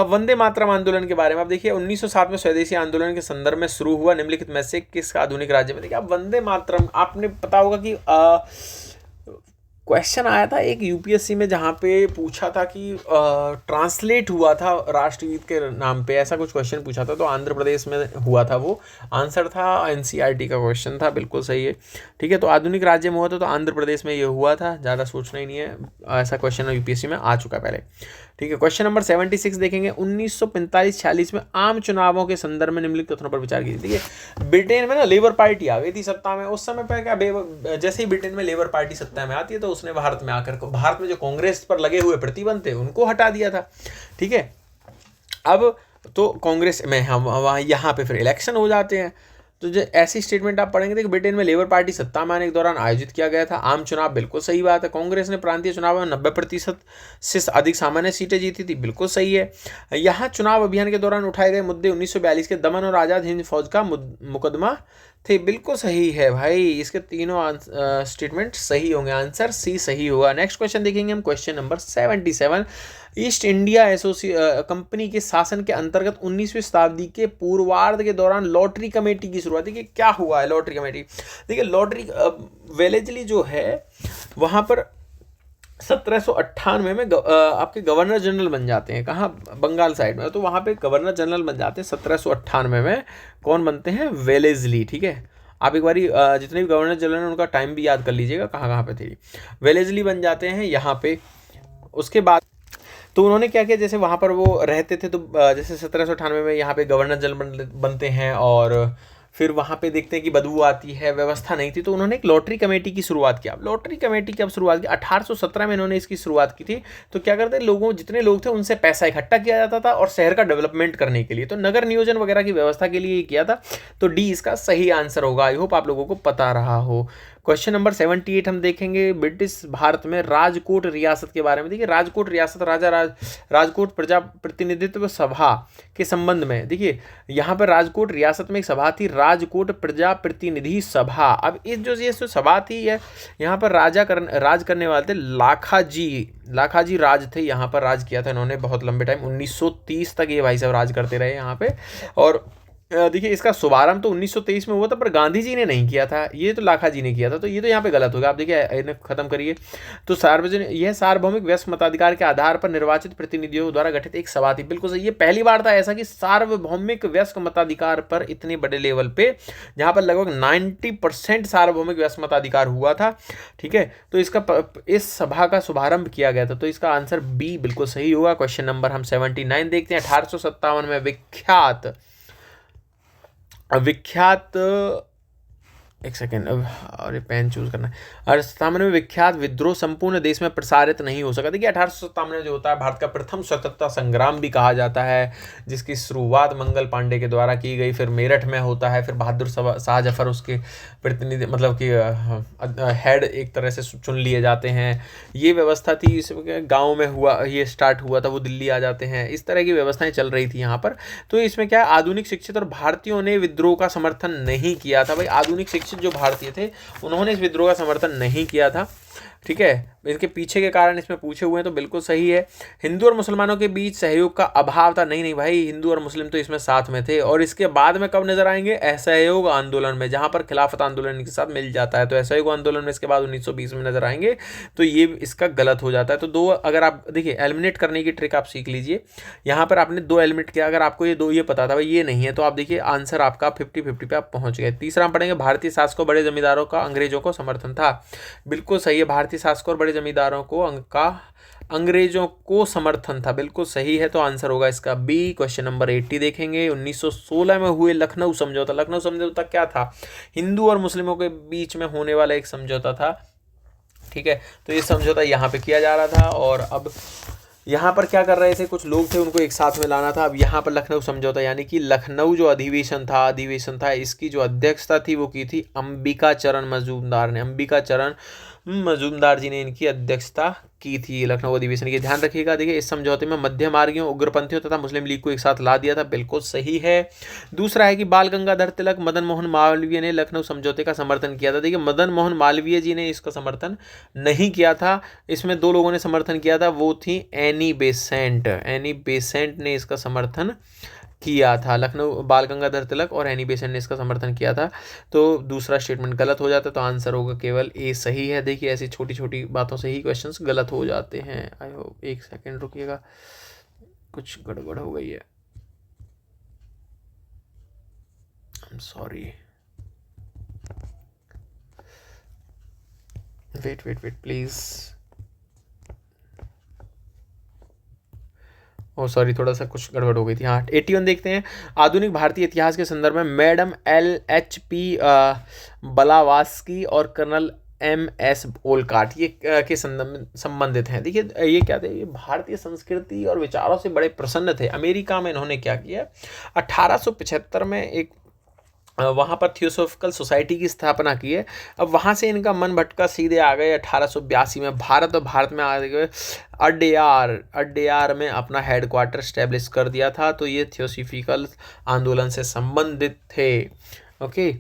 वंदे मातरम आंदोलन के बारे में। आप देखिए, 1907 में स्वदेशी आंदोलन के संदर्भ में शुरू हुआ, निम्नलिखित में से किस आधुनिक राज्य में? देखिए, अब वंदे मातरम आपने पता होगा कि क्वेश्चन आया था एक यूपीएससी में, जहाँ पे पूछा था कि ट्रांसलेट हुआ था राष्ट्रगीत के नाम पे, ऐसा कुछ क्वेश्चन पूछा था। तो आंध्र प्रदेश में हुआ था, वो आंसर था एनसीईआरटी का क्वेश्चन था, बिल्कुल सही है, ठीक है। तो आधुनिक राज्य में हुआ था, तो आंध्र प्रदेश में ये हुआ था, ज़्यादा सोचना ही नहीं है, ऐसा क्वेश्चन यूपीएससी में आ चुका है पहले, ठीक है। क्वेश्चन नंबर 76 देखेंगे। 1945-46 में आम चुनावों के संदर्भ में निम्नलिखित कथनों पर विचार कीजिए। देखिए, ब्रिटेन में ना लेबर पार्टी आ गई थी सत्ता में। उस समय पर क्या, जैसे ही ब्रिटेन में लेबर पार्टी सत्ता में आती है, तो उसने भारत में आकर भारत में जो कांग्रेस पर लगे हुए प्रतिबंध थे उनको हटा दिया था, ठीक है। अब तो कांग्रेस में हम वहाँ यहाँ पे फिर इलेक्शन हो जाते हैं। तो जो ऐसी स्टेटमेंट आप पढ़ेंगे, देखिए, ब्रिटेन में लेबर पार्टी सत्ता में आने के दौरान आयोजित किया गया था आम चुनाव, बिल्कुल सही बात है। कांग्रेस ने प्रांतीय चुनाव में 90% से अधिक सामान्य सीटें जीती थी, बिल्कुल सही है। यहाँ चुनाव अभियान के दौरान उठाए गए मुद्दे 1942 के दमन और आज़ाद हिंद फौज का मुकदमा थे, बिल्कुल सही है भाई। इसके तीनों स्टेटमेंट सही होंगे, आंसर सी सही होगा। नेक्स्ट क्वेश्चन देखेंगे हम, question number 77। East India company के शासन के अंतर्गत 19वीं शताब्दी के पूर्वार्ध के दौरान लॉटरी कमेटी की शुरुआत। देखिए, क्या हुआ है लॉटरी कमेटी? देखिए, लॉटरी वेलेजली जो है वहाँ पर 1798 में आपके गवर्नर जनरल बन जाते हैं। कहाँ? बंगाल साइड में। तो वहाँ पे गवर्नर जनरल बन जाते हैं 1798 में। कौन बनते हैं? वेलेजली, ठीक है। आप एक बारी जितने भी गवर्नर जनरल हैं उनका टाइम भी याद कर लीजिएगा, कहाँ कहाँ पे थे। वेलेजली बन जाते हैं यहाँ पे। उसके बाद तो उन्होंने क्या किया, जैसे वहाँ पर वो रहते थे, तो जैसे 1798 में यहाँ पे गवर्नर जनरल बनते हैं, और फिर वहाँ पे देखते हैं कि बदबू आती है, व्यवस्था नहीं थी, तो उन्होंने एक लॉटरी कमेटी की शुरुआत किया। लॉटरी कमेटी की अब शुरुआत की 1817 में इन्होंने इसकी शुरुआत की थी। तो क्या करते, जितने लोग थे उनसे पैसा इकट्ठा किया जाता था और शहर का डेवलपमेंट करने के लिए, तो नगर नियोजन वगैरह की व्यवस्था के लिए ये किया था। तो डी इसका सही आंसर होगा। आई होप आप लोगों को पता रहा हो। क्वेश्चन नंबर 78 हम देखेंगे। ब्रिटिश भारत में राजकोट रियासत के बारे में। देखिए, राजकोट रियासत राजकोट प्रजा प्रतिनिधित्व सभा के संबंध में। देखिए, यहाँ पर राजकोट रियासत में एक सभा थी, राजकोट प्रजा प्रतिनिधि सभा। अब ये जो सभा थी, यहाँ पर राज करने वाले थे लाखाजी राज थे। यहाँ पर राज किया था इन्होंने बहुत लंबे टाइम, 1930 तक ये भाई साहब राज करते रहे यहाँ पे। और देखिए, इसका शुभारंभ तो 1923 में हुआ था, पर गांधी जी ने नहीं किया था, ये तो लाखा जी ने किया था। तो ये तो यहाँ पे गलत होगा। आप देखिए, इन्हें खत्म करिए। तो यह सार्वभौमिक वयस्क मताधिकार के आधार पर निर्वाचित प्रतिनिधियों द्वारा गठित एक सभा थी, बिल्कुल सही। ये पहली बार था ऐसा कि सार्वभौमिक वयस्क मताधिकार पर इतने बड़े लेवल पे, जहाँ पर लगभग 90% सार्वभौमिक वयस्क मताधिकार हुआ था, ठीक है। तो इस सभा का शुभारंभ किया गया था। तो इसका आंसर बी बिल्कुल सही होगा। क्वेश्चन नंबर हम 79 देखते हैं। 1857 में विख्यात एक सेकेंड, अब अरे पेन चूज करना है। 1857 में विख्यात विद्रोह संपूर्ण देश में प्रसारित नहीं हो सका। देखिए 1857 में जो होता है भारत का प्रथम स्वतंत्रता संग्राम भी कहा जाता है, जिसकी शुरुआत मंगल पांडे के द्वारा की गई। फिर मेरठ में होता है, फिर बहादुर शाह जफर उसके प्रतिनिधि मतलब कि हेड एक तरह से चुन लिए जाते हैं। ये व्यवस्था थी, इस गाँव में हुआ, ये स्टार्ट हुआ था, वो दिल्ली आ जाते हैं। इस तरह की व्यवस्थाएं चल रही थी यहाँ पर। तो इसमें क्या है, आधुनिक शिक्षित और भारतीयों ने विद्रोह का समर्थन नहीं किया था। भाई आधुनिक शिक्षित जो भारतीय थे उन्होंने इस विद्रोह का समर्थन नहीं किया था। ठीक है, इसके पीछे के कारण इसमें पूछे हुए हैं, तो बिल्कुल सही है। हिंदू और मुसलमानों के बीच सहयोग का अभाव था। नहीं नहीं भाई, हिंदू और मुस्लिम तो इसमें साथ में थे। और इसके बाद में कब नजर आएंगे, असहयोग आंदोलन में, जहां पर खिलाफत आंदोलन के साथ मिल जाता है। तो असहयोग आंदोलन में इसके बाद 1920 में नजर आएंगे। तो ये इसका गलत हो जाता है। तो दो, अगर आप देखिए एलिमिनेट करने की ट्रिक आप सीख लीजिए। यहाँ पर आपने दो एलिमिनेट किया, अगर आपको ये दो ये पता था भाई ये नहीं है, तो आप देखिए आंसर आपका 50-50 पे आप पहुंच गए। तीसरा हम पढ़ेंगे, भारतीय शासकों बड़े जमींदारों का अंग्रेजों को समर्थन था। बिल्कुल सही है, भारतीय शासकों और बड़े जमींदारों को अंग्रेजों को समर्थन था, बिल्कुल सही है। तो आंसर होगा इसका बी। क्वेश्चन नंबर 80 देखेंगे, 1916 में हुए लखनऊ समझौता। लखनऊ समझौता क्या था, हिंदू और मुस्लिमों के बीच में होने वाला एक समझौता था। ठीक है, तो ये समझौता यहाँ पे किया जा रहा था। और अब यहाँ पर क्या कर रहे थे, कुछ लोग थे उनको एक साथ में लाना था। अब यहाँ पर लखनऊ समझौता यानी कि लखनऊ जो अधिवेशन था, इसकी जो अध्यक्षता थी वो की थी अंबिका चरण मजूमदार ने। अंबिका चरण मजूमदार जी ने इनकी अध्यक्षता की थी लखनऊ अधिवेशन की। ध्यान रखिएगा, देखिए इस समझौते में मध्य मार्गियों, उग्रपंथियों तथा मुस्लिम लीग को एक साथ ला दिया था, बिल्कुल सही है। दूसरा है कि बाल गंगाधर तिलक, मदन मोहन मालवीय ने लखनऊ समझौते का समर्थन किया था। देखिए मदन मोहन मालवीय जी ने इसका समर्थन नहीं किया था, इसमें दो लोगों ने समर्थन किया था, वो थी एनी बेसेंट। एनी बेसेंट ने इसका समर्थन किया था। लखनऊ बाल गंगाधर तिलक और एनी बेसेंट ने इसका समर्थन किया था। तो दूसरा स्टेटमेंट गलत हो जाता है, तो आंसर होगा केवल ए सही है। देखिए ऐसी छोटी छोटी बातों से ही क्वेश्चंस गलत हो जाते हैं। आई होप, एक सेकंड रुकिएगा, कुछ गड़बड़ हो गई है, I am sorry, wait please. Oh sorry, थोड़ा सा कुछ गड़बड़ हो गई थी। हाँ 81 देखते हैं, आधुनिक भारतीय इतिहास के संदर्भ में मैडम LHP बलावास्की और कर्नल MS ओलकाट ये के संबंधित हैं। देखिए ये क्या थे, ये भारतीय संस्कृति और विचारों से बड़े प्रसन्न थे। अमेरिका में इन्होंने क्या किया, 1875 में एक वहाँ पर थियोसॉफिकल सोसाइटी की स्थापना की है। अब वहाँ से इनका मन भटका, सीधे आ गए 1882 में भारत, और भारत में आ गए अड्डेयार में अपना हेडक्वार्टर स्टैब्लिश कर दिया था। तो ये थियोसॉफिकल आंदोलन से संबंधित थे। ओके,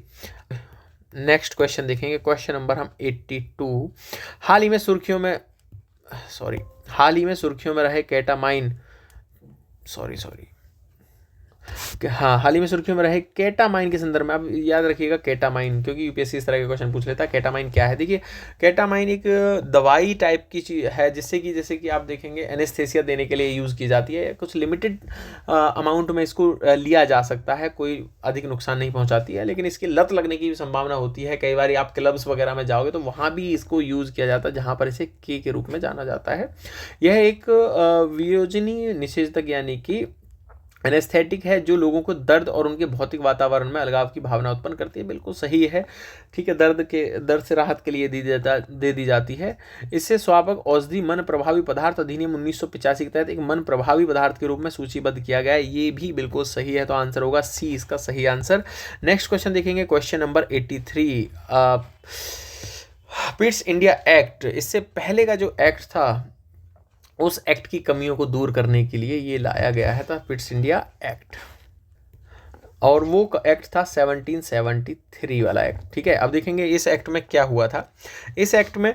नेक्स्ट क्वेश्चन देखेंगे, क्वेश्चन नंबर हम 82। हाल ही में सुर्खियों में रहे केटामाइन, हाल ही में सुर्खियों में रहे केटामाइन के संदर्भ में। अब याद रखिएगा केटामाइन, क्योंकि यूपीएससी इस तरह के क्वेश्चन पूछ लेता है। केटामाइन क्या है, देखिए केटामाइन एक दवाई टाइप की चीज़ है, जिससे कि जैसे कि आप देखेंगे एनेस्थेसिया देने के लिए यूज़ की जाती है। कुछ लिमिटेड अमाउंट में इसको लिया जा सकता है, कोई अधिक नुकसान नहीं पहुँचाती है, लेकिन इसकी लत लगने की भी संभावना होती है। कई बार आप क्लब्स वगैरह में जाओगे तो वहाँ भी इसको यूज़ किया जाता है, जहाँ पर इसे के रूप में जाना जाता है। यह एक वियोजनी निषेधक यानी कि एनेस्थेटिक है, जो लोगों को दर्द और उनके भौतिक वातावरण में अलगाव की भावना उत्पन्न करती है, बिल्कुल सही है। ठीक है, दर्द से राहत के लिए दे दी जाती है। इससे स्वापक औषधि मन प्रभावी पदार्थ अधिनियम 1985 के तहत एक मन प्रभावी पदार्थ के रूप में सूचीबद्ध किया गया है, ये भी बिल्कुल सही है। तो आंसर होगा सी, इसका सही आंसर। नेक्स्ट क्वेश्चन देखेंगे, question number 83। Pitt's India act, इससे पहले का जो एक्ट था उस एक्ट की कमियों को दूर करने के लिए ये लाया गया है, था पिट्स इंडिया एक्ट, और वो एक्ट था 1773 वाला एक्ट। ठीक है, अब देखेंगे इस एक्ट में क्या हुआ था। इस एक्ट में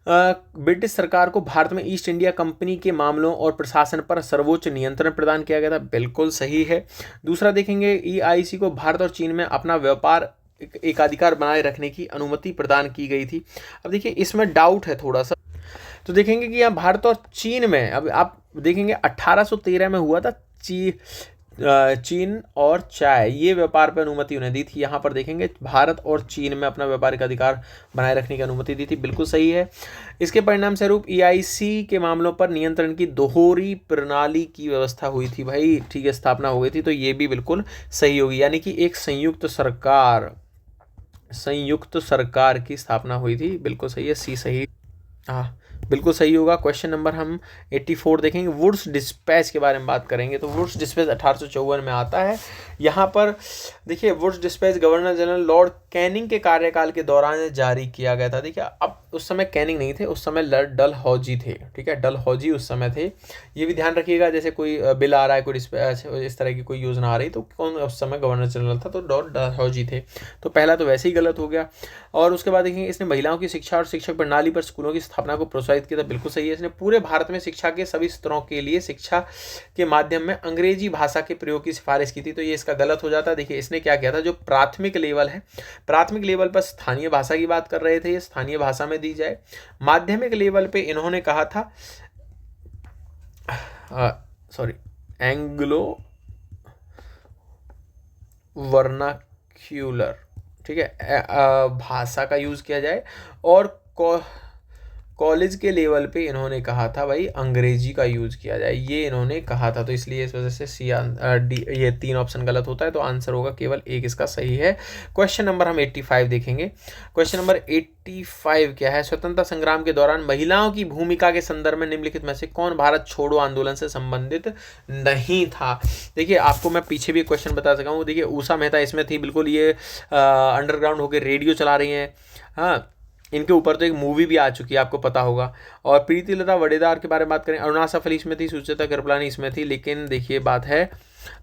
ब्रिटिश सरकार को भारत में ईस्ट इंडिया कंपनी के मामलों और प्रशासन पर सर्वोच्च नियंत्रण प्रदान किया गया था, बिल्कुल सही है। दूसरा देखेंगे, EIC को भारत और चीन में अपना व्यापार एकाधिकार बनाए रखने की अनुमति प्रदान की गई थी। अब देखिए इसमें डाउट है थोड़ा सा, तो देखेंगे कि यहाँ भारत और चीन में, अब आप देखेंगे 1813 में हुआ था चीन और चाय, ये व्यापार पर अनुमति उन्हें दी थी। यहाँ पर देखेंगे भारत और चीन में अपना व्यापारिक अधिकार बनाए रखने की अनुमति दी थी, बिल्कुल सही है। इसके परिणाम स्वरूप EIC के मामलों पर नियंत्रण की दोहरी प्रणाली की व्यवस्था हुई थी, भाई ठीक है, स्थापना हो गई थी। तो ये भी बिल्कुल सही होगी, यानी कि एक संयुक्त सरकार संयुक्त सरकार की स्थापना हुई थी, बिल्कुल सही है, सी सही। हाँ, बिल्कुल सही होगा। क्वेश्चन नंबर हम 84 देखेंगे, वुड्स डिस्पैच के बारे में बात करेंगे। तो वुड्स डिस्पैच 1854 में आता है। यहाँ पर देखिए, Wood's dispatch governor general Lord Canning के कार्यकाल के दौरान जारी किया गया था। देखिए, अब उस समय कैनिंग नहीं थे, उस समय लॉर्ड डलहौजी थे। ठीक है, डलहौजी उस समय थे। ये भी ध्यान रखिएगा, जैसे कोई बिल आ रहा है, कोई डिस्पैच इस तरह की कोई योजना आ रही, तो कौन उस समय गवर्नर जनरल था, तो लॉर्ड डलहौजी थे। तो पहला तो वैसे ही गलत हो गया। और उसके बाद देखेंगे, इसने महिलाओं की शिक्षा और शिक्षक प्रणाली पर स्कूलों की स्थापना को प्रोत्साहित किया था, बिल्कुल सही है। इसने पूरे भारत में शिक्षा के सभी स्तरों के लिए शिक्षा के माध्यम में अंग्रेजी भाषा के प्रयोग की सिफारिश की थी, तो ये इसका गलत हो जाता है। देखिए, इसने क्या किया था, जो प्राथमिक लेवल है, प्राथमिक लेवल पर स्थानीय भाषा की बात कर रहे थे, ये स्थानीय भाषा में दी जाए। माध्यमिक लेवल पे इन्होंने कहा था एंग्लो वर्नाक्यूलर, ठीक है, भाषा का यूज़ किया जाए। और कॉलेज के लेवल पे इन्होंने कहा था भाई अंग्रेजी का यूज़ किया जाए, ये इन्होंने कहा था। तो इसलिए इस वजह से डी, ये 3 ऑप्शन गलत होता है, तो आंसर होगा केवल एक इसका सही है। क्वेश्चन नंबर हम 85 देखेंगे। क्वेश्चन नंबर 85 क्या है, स्वतंत्रता संग्राम के दौरान महिलाओं की भूमिका के संदर्भ में निम्नलिखित में से कौन भारत छोड़ो आंदोलन से संबंधित नहीं था। देखिए, आपको मैं पीछे भी क्वेश्चन बता सका हूँ। देखिए, उषा मेहता इसमें थी, बिल्कुल ये अंडरग्राउंड होकर रेडियो चला रही हैं। हाँ, इनके ऊपर तो एक मूवी भी आ चुकी है, आपको पता होगा। और प्रीति लता वडेदार के बारे में बात करें, अरुणा फली इसमें थी, सुचेता कृपलानी इसमें थी। लेकिन देखिए, बात है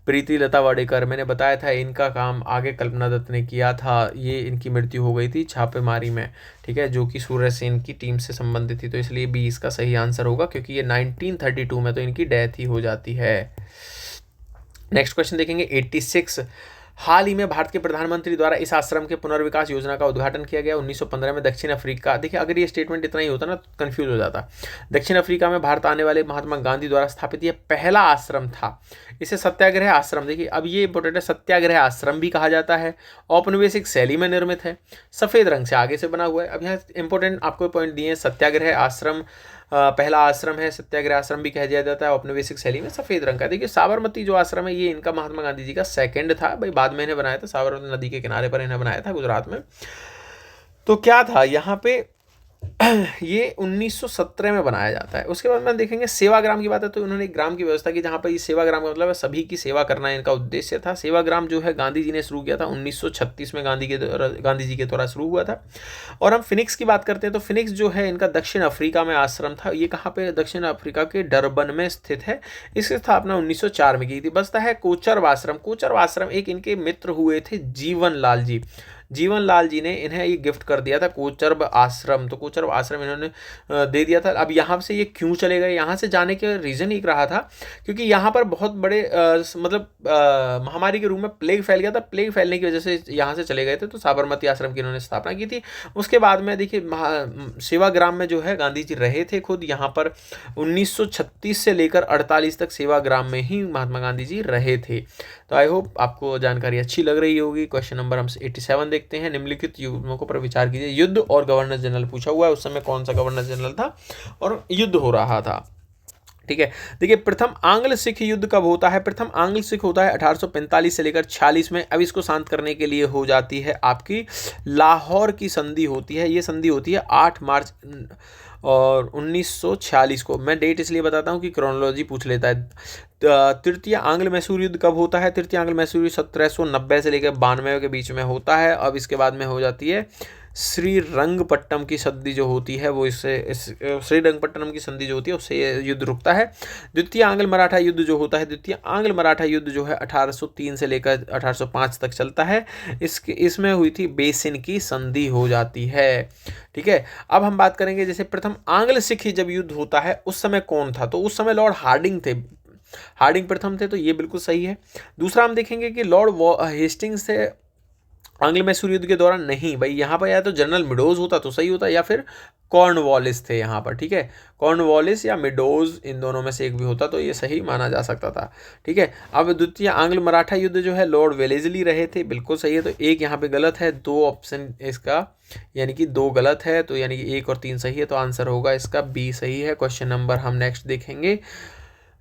प्रीति लता वाडेकर, मैंने बताया था इनका काम आगे कल्पना दत्त ने किया था। ये इनकी मृत्यु हो गई थी छापेमारी में, ठीक है, जो कि सूर्य सेन की टीम से संबंधित थी। तो इसलिए बी इसका सही आंसर होगा, क्योंकि ये 1932 में तो इनकी डेथ ही हो जाती है। नेक्स्ट क्वेश्चन देखेंगे 86। हाल ही में भारत के प्रधानमंत्री द्वारा इस आश्रम के पुनर्विकास योजना का उद्घाटन किया गया 1915 में दक्षिण अफ्रीका। देखिए, अगर ये स्टेटमेंट इतना ही होता ना, कंफ्यूज हो जाता। दक्षिण अफ्रीका में भारत आने वाले महात्मा गांधी द्वारा स्थापित यह पहला आश्रम था। इसे सत्याग्रह आश्रम, देखिए अब ये इंपॉर्टेंट है, सत्याग्रह आश्रम भी कहा जाता है। औपनिवेशिक शैली में निर्मित है, सफेद रंग से आगे से बना हुआ है। अब यहाँ इंपॉर्टेंट आपको पॉइंट दिए हैं, सत्याग्रह आश्रम पहला आश्रम है, सत्याग्रह आश्रम भी कह दिया जाता है, औपनिवेशिक शैली में, सफेद रंग का। देखिए, साबरमती जो आश्रम है, ये इनका महात्मा गांधी जी का सेकंड था भाई, बाद में इन्हें बनाया था, साबरमती नदी के किनारे पर इन्हें बनाया था गुजरात में। तो क्या था यहाँ पे ये 1917 में बनाया जाता है। उसके बाद में देखेंगे सेवाग्राम की बात है, तो उन्होंने एक ग्राम की व्यवस्था की, जहाँ पर ये सेवाग्राम का मतलब है सभी की सेवा करना इनका उद्देश्य था। सेवाग्राम जो है गांधी जी ने शुरू किया था 1936 में, गांधी जी के द्वारा शुरू हुआ था। और हम फिनिक्स की बात करते हैं, तो फिनिक्स जो है इनका दक्षिण अफ्रीका में आश्रम था। ये कहाँ पे, दक्षिण अफ्रीका के डरबन में स्थित है। इसकी स्थापना 1904 में की थी। बसता है कोचरब आश्रम। कोचरब आश्रम एक इनके मित्र हुए थे जीवन लाल जी। जीवन लाल जी ने इन्हें ये गिफ्ट कर दिया था कोचरब आश्रम, तो कोचरब आश्रम इन्होंने दे दिया था। अब यहाँ से ये क्यों चले गए, यहाँ से जाने के रीज़न एक रहा था क्योंकि यहाँ पर बहुत बड़े मतलब महामारी के रूप में प्लेग फैल गया था। प्लेग फैलने की वजह से यहाँ से चले गए थे, तो साबरमती आश्रम की इन्होंने स्थापना की थी। उसके बाद में देखिए, सेवाग्राम में जो है गांधी जी रहे थे खुद, यहाँ पर 1936 से लेकर 48 तक सेवाग्राम में ही महात्मा गांधी जी रहे थे। तो आई होप आपको जानकारी अच्छी लग रही होगी। क्वेश्चन नंबर हम 87 देखते हैं। निम्नलिखित युद्धों पर विचार कीजिए। युद्ध और गवर्नर जनरल पूछा हुआ है, उस समय कौन सा गवर्नर जनरल था और युद्ध हो रहा था, ठीक है। देखिए, प्रथम आंग्ल सिख युद्ध कब होता है। प्रथम आंग्ल सिख होता है 1845 से लेकर 46 में। अब इसको शांत करने के लिए हो जाती है आपकी लाहौर की संधि होती है। ये संधि होती है 8 मार्च और 1946 को। मैं डेट इसलिए बताता हूँ कि क्रोनोलॉजी पूछ लेता है। तृतीय आंग्ल मैसूर युद्ध कब होता है। तृतीय आंग्ल मैसूर 1790 से लेकर 92 के बीच में होता है। अब इसके बाद में हो जाती है श्रीरंगपट्टनम की संधि जो होती है, वो श्रीरंगपट्टनम की संधि जो होती है उससे ये युद्ध रुकता है। द्वितीय आंग्ल मराठा युद्ध जो होता है, द्वितीय आंग्ल मराठा युद्ध जो है 1803 से लेकर 1805 तक चलता है। इसमें हुई थी बेसिन की संधि हो जाती है, ठीक है। अब हम बात करेंगे जैसे प्रथम आंग्ल सिख जब युद्ध होता है उस समय कौन था, तो उस समय लॉर्ड हार्डिंग थे। हार्डिंग प्रथम थे, तो ये बिल्कुल सही है। दूसरा हम देखेंगे कि लॉर्ड हेस्टिंग्स थे आंग्ल मैसूर युद्ध के दौरान। नहीं भाई, यहाँ पर या तो जनरल मिडोज होता तो सही होता, या फिर कॉर्नवालिस थे यहाँ पर, ठीक है। कॉर्नवालिस या मिडोज, इन दोनों में से एक भी होता तो ये सही माना जा सकता था, ठीक है। अब द्वितीय आंग्ल मराठा युद्ध जो है लॉर्ड वेलेस्ली रहे थे, बिल्कुल सही है। तो एक यहाँ पे गलत है, 2 ऑप्शन इसका यानी कि 2 गलत है, तो यानी कि 1 और 3 सही है, तो आंसर होगा इसका बी सही है। क्वेश्चन नंबर हम नेक्स्ट देखेंगे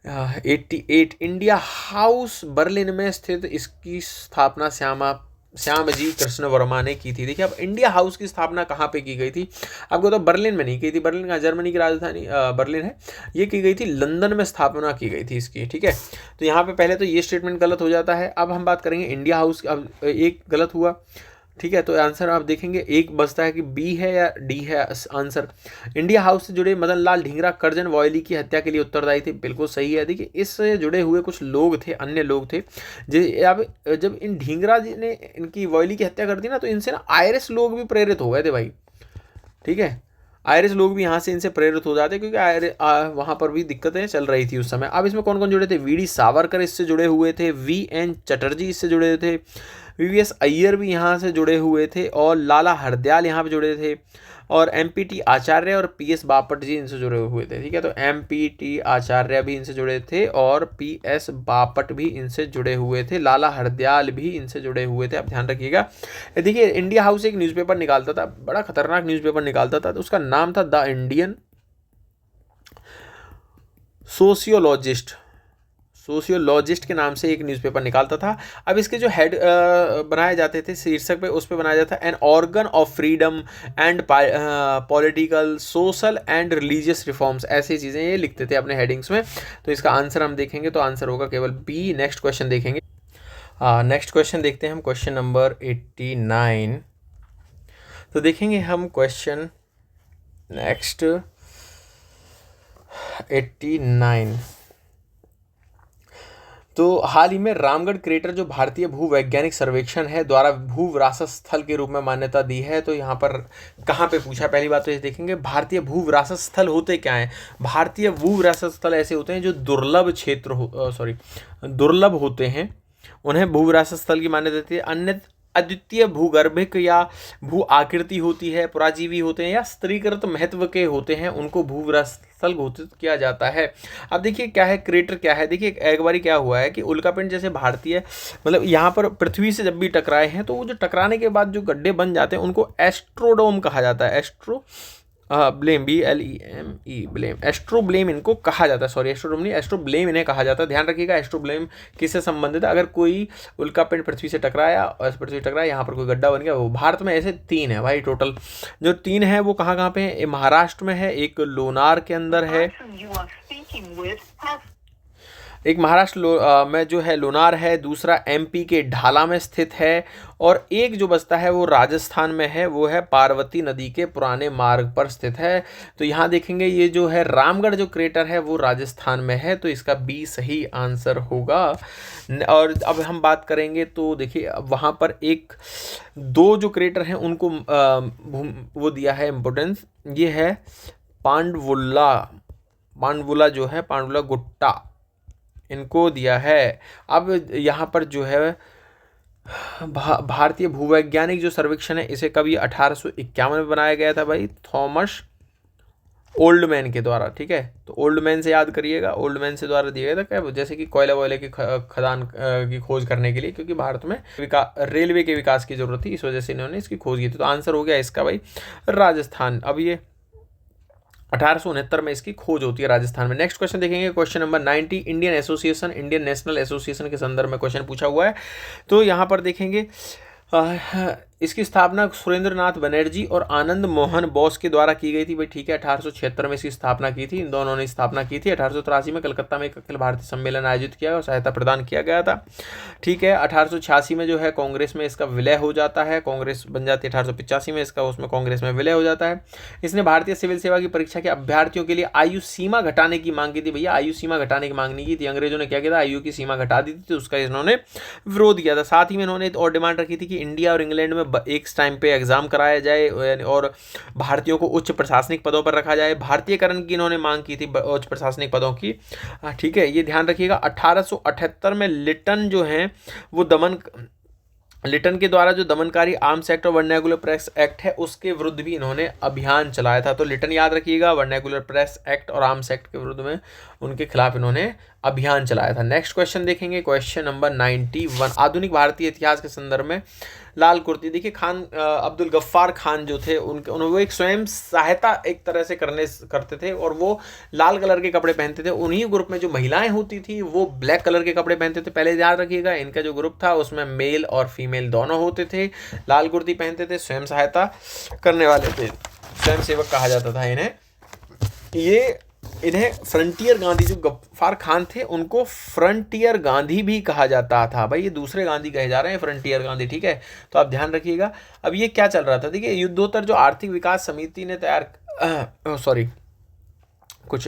88। इंडिया हाउस बर्लिन में स्थित इसकी स्थापना श्यामा श्यामजी कृष्ण वर्मा ने की थी। देखिए अब इंडिया हाउस की स्थापना कहाँ पे की गई थी, आपको तो बर्लिन में नहीं की थी, बर्लिन का जर्मनी की राजधानी बर्लिन है, ये की गई थी लंदन में स्थापना की गई थी इसकी, ठीक है। तो यहाँ पे पहले तो ये स्टेटमेंट गलत हो जाता है। अब हम बात करेंगे इंडिया हाउस, अब एक गलत हुआ, ठीक है। तो आंसर आप देखेंगे एक बचता है कि बी है या डी है आंसर। इंडिया हाउस से जुड़े मदन लाल ढींगरा करजन वॉयली की हत्या के लिए उत्तरदायी थे, बिल्कुल सही है। देखिए इससे जुड़े हुए कुछ लोग थे, अन्य लोग थे। अब जब इन ढींगरा जी ने इनकी वॉयली की हत्या कर दी ना, तो इनसे ना आयरिश लोग भी प्रेरित हो गए थे भाई, ठीक है। आयरिश लोग भी यहाँ से इनसे प्रेरित हो जाते, क्योंकि वहाँ पर भी दिक्कतें चल रही थी उस समय। अब इसमें कौन कौन जुड़े थे, वी डी सावरकर इससे जुड़े हुए थे, वी एन चटर्जी इससे जुड़े थे, वीवीएस अय्यर भी यहाँ से जुड़े हुए थे, और लाला हरदयाल यहाँ पे जुड़े थे, और एमपीटी आचार्य और पीएस बापट जी इनसे जुड़े हुए थे, ठीक है। तो एमपीटी आचार्य भी इनसे जुड़े थे और पीएस बापट भी इनसे जुड़े हुए थे, लाला हरदयाल भी इनसे जुड़े हुए थे, आप ध्यान रखिएगा। देखिए इंडिया हाउस एक न्यूज़पेपर निकालता था, बड़ा खतरनाक न्यूज़पेपर निकालता था, तो उसका नाम था द इंडियन सोशियोलॉजिस्ट के नाम से एक न्यूज़पेपर निकालता था। अब इसके जो हेड बनाए जाते थे शीर्षक पे, उस पे बनाया जाता an organ of freedom and political social and religious reforms, ऐसी चीज़ें ये लिखते थे अपने हेडिंग्स में। तो इसका आंसर हम देखेंगे तो आंसर होगा केवल बी। नेक्स्ट क्वेश्चन देखेंगे, नेक्स्ट क्वेश्चन देखते हैं हम, क्वेश्चन नंबर 89। तो देखेंगे हम क्वेश्चन नेक्स्ट 89। तो हाल ही में रामगढ़ क्रेटर जो भारतीय भूवैज्ञानिक सर्वेक्षण है द्वारा भू विरासत स्थल के रूप में मान्यता दी है, तो यहाँ पर कहाँ पे पूछा, पहली बात तो ये देखेंगे भारतीय भू विरासत स्थल होते क्या हैं। भारतीय भू विरासत स्थल ऐसे होते हैं जो दुर्लभ होते हैं, उन्हें भू विरासत स्थल की मान्यता देती है। अन्य अद्वितीय भूगर्भिक या भू आकृति होती है, पुराजीवी होते हैं या स्त्रीकृत महत्व के होते हैं, उनको भू विरासत स्थल घोषित किया जाता है। अब देखिए क्या है क्रेटर क्या है, देखिए एक बारी क्या हुआ है कि उल्कापिंड जैसे भारतीय मतलब यहाँ पर पृथ्वी से जब भी टकराए हैं, तो वो जो टकराने के बाद जो गड्ढे बन जाते हैं उनको एस्ट्रोडोम कहा जाता है। ब्लेम BLEME ब्लेम, एस्ट्रोब्लेम इनको कहा जाता है, सॉरी एस्ट्रोडोम नहीं, एस्ट्रोब्लेम इन्हें कहा जाता है। ध्यान रखिएगा एस्ट्रोब्लेम किससे संबंधित है, अगर कोई उल्कापिंड पृथ्वी से टकराया और पृथ्वी टकराया, यहाँ पर कोई गड्ढा बन गया, वो भारत में ऐसे 3 है भाई टोटल, जो 3 है वो कहाँ कहाँ पे है, महाराष्ट्र में है, एक लोनार के अंदर है, एक महाराष्ट्र में जो है लोनार है, दूसरा MP के ढाला में स्थित है, और एक जो बचता है वो राजस्थान में है, वो है पार्वती नदी के पुराने मार्ग पर स्थित है। तो यहाँ देखेंगे ये जो है रामगढ़ जो क्रेटर है वो राजस्थान में है, तो इसका B सही आंसर होगा। और अब हम बात करेंगे तो देखिए वहाँ पर एक 2 जो क्रेटर हैं उनको वो दिया है इम्पोर्टेंस, ये है पांडवुला जो है पांडवुला गुट्टा, इनको दिया है। अब यहाँ पर जो है भारतीय भूवैज्ञानिक जो सर्वेक्षण है इसे कभी 1851 में बनाया गया था भाई, थॉमस ओल्डमैन के द्वारा, ठीक है। तो ओल्डमैन से याद करिएगा, ओल्डमैन से द्वारा दिया गया था क्या, जैसे कि कोयला वोयले की खदान की खोज करने के लिए, क्योंकि भारत में रेलवे के विकास की जरूरत थी, इस वजह से इन्होंने इसकी खोज की थी। तो आंसर हो गया इसका भाई राजस्थान। अब ये 1869 में इसकी खोज होती है राजस्थान में। नेक्स्ट क्वेश्चन देखेंगे, question number 90। Indian national association के संदर्भ में क्वेश्चन पूछा हुआ है। तो यहाँ पर देखेंगे इसकी स्थापना सुरेंद्र नाथ बनर्जी और आनंद मोहन बोस के द्वारा की गई थी भाई, ठीक है। 1876 में इसकी स्थापना की थी, इन दोनों ने स्थापना की थी। 1883 में कलकत्ता में एक अखिल भारतीय सम्मेलन आयोजित किया और सहायता प्रदान किया गया था, ठीक है। 1886 में जो है कांग्रेस में इसका विलय हो जाता है, कांग्रेस बन जाती है 1885 में इसका, उसमें कांग्रेस में विलय हो जाता है। इसने भारतीय सिविल सेवा की परीक्षा के अभ्यर्थियों के लिए आयु सीमा घटाने की मांग की थी भैया, आयु सीमा घटाने की मांग नहीं की थी, अंग्रेजों ने क्या किया था, आयु की सीमा घटा दी थी, तो उसका इन्होंने विरोध किया था। साथ ही में इन्होंने और डिमांड रखी थी कि इंडिया और इंग्लैंड में एक टाइम पे एग्जाम कराया जाए और भारतीयों को उच्च प्रशासनिक पदों पर रखा जाए, भारतीयकरण की इन्होंने मांग की थी उच्च प्रशासनिक पदों की, ठीक है। ये ध्यान रखिएगा। 1878 में लिटन जो है वो लिटन के द्वारा जो दमनकारी आर्म्स एक्ट और वर्नैकुलर प्रेस एक्ट है उसके विरुद्ध भी इन्होंने अभियान चलाया था। तो लिटन याद रखिएगा, वर्नैकुलर प्रेस एक्ट और आर्म्स एक्ट के विरुद्ध में उनके खिलाफ इन्होंने अभियान चलाया था। नेक्स्ट क्वेश्चन देखेंगे, क्वेश्चन नंबर 91। आधुनिक भारतीय इतिहास के संदर्भ में लाल कुर्ती, देखिए खान अब्दुल गफ्फार खान जो थे उन्होंने वो एक स्वयं सहायता एक तरह से करते थे और वो लाल कलर के कपड़े पहनते थे। उन्हीं ग्रुप में जो महिलाएं होती थी वो ब्लैक कलर के कपड़े पहनते थे। पहले याद रखिएगा, इनका जो ग्रुप था उसमें मेल और फीमेल दोनों होते थे। लाल कुर्ती पहनते थे, स्वयं सहायता करने वाले थे, स्वयं सेवक कहा जाता था इन्हें फ्रंटियर गांधी, जो गफ्फार खान थे उनको फ्रंटियर गांधी भी कहा जाता था। भाई ये दूसरे गांधी कहे जा रहे हैं, फ्रंटियर गांधी, ठीक है, तो आप ध्यान रखिएगा। अब ये क्या चल रहा था, देखिए युद्धोत्तर जो आर्थिक विकास समिति ने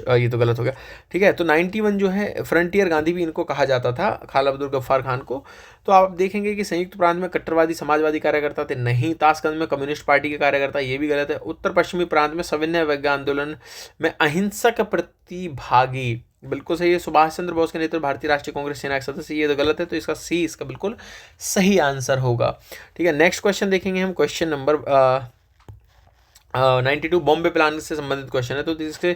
ये तो गलत हो गया, ठीक है। तो 91 जो है फ्रंटियर गांधी भी इनको कहा जाता था, खान अब्दुल गफ्फार खान को। तो आप देखेंगे कि संयुक्त प्रांत में कट्टरवादी समाजवादी कार्यकर्ता थे, नहीं। ताशकंद में कम्युनिस्ट पार्टी के कार्यकर्ता, ये भी गलत है। उत्तर पश्चिमी प्रांत में सविनय अवज्ञा आंदोलन में अहिंसक प्रतिभागी, बिल्कुल सही है। सुभाष चंद्र बोस के नेतृत्व भारतीय राष्ट्रीय कांग्रेस सेना के सदस्य, ये तो गलत है, तो इसका सी इसका बिल्कुल सही आंसर होगा, ठीक है। नेक्स्ट क्वेश्चन देखेंगे हम, क्वेश्चन नंबर 92। बॉम्बे प्लान से संबंधित क्वेश्चन है। तो इसके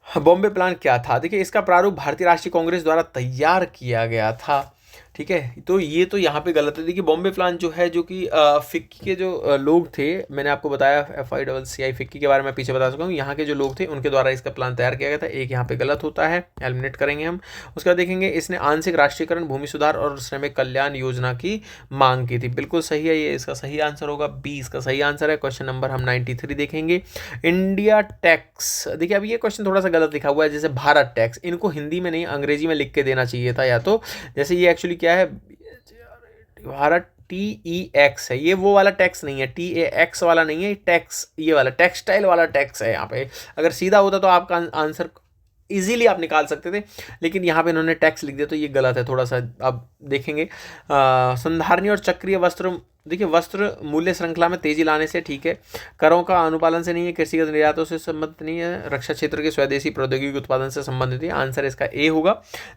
बॉम्बे प्लान क्या था, देखिए इसका प्रारूप भारतीय राष्ट्रीय कांग्रेस द्वारा तैयार किया गया था, ठीक है। तो ये तो यहाँ पे गलत है। देखिए बॉम्बे प्लान जो है, जो कि फिक्की के जो लोग थे, मैंने आपको बताया FICCI फिक्की के बारे में पीछे बता चुका हूँ, यहाँ के जो लोग थे उनके द्वारा इसका प्लान तैयार किया गया था। एक यहाँ पे गलत होता है, एलिमिनेट करेंगे हम। उसके बाद देखेंगे, इसने आंशिक राष्ट्रीयकरण, भूमि सुधार और श्रमिक कल्याण योजना की मांग की थी, बिल्कुल सही है, ये इसका सही आंसर होगा, बी इसका सही आंसर है। क्वेश्चन नंबर हम 93 देखेंगे, इंडिया टैक्स। देखिए अब ये क्वेश्चन थोड़ा सा गलत लिखा हुआ है, जैसे भारत टैक्स, इनको हिंदी में नहीं अंग्रेजी में लिख के देना चाहिए था, या तो जैसे ये एक्चुअली क्या है, भारत TEX है, ये वो वाला टैक्स नहीं है, TAX वाला नहीं है, टैक्स ये वाला टेक्सटाइल वाला टैक्स है। यहाँ पे अगर सीधा होता तो आपका आंसर इजीली आप निकाल सकते थे, लेकिन यहाँ पे इन्होंने टैक्स लिख दिया, तो ये गलत है थोड़ा सा। अब देखेंगे संधारणी और चक्रीय वस्त्र, देखिए वस्त्र मूल्य श्रृंखला में तेजी लाने से, ठीक है। करों का अनुपालन से नहीं है, कृषिगत निर्यातों से संबंधित नहीं है, रक्षा क्षेत्र के स्वदेशी प्रौद्योगिकी उत्पादन से संबंधित है, आंसर इसका ए होगा।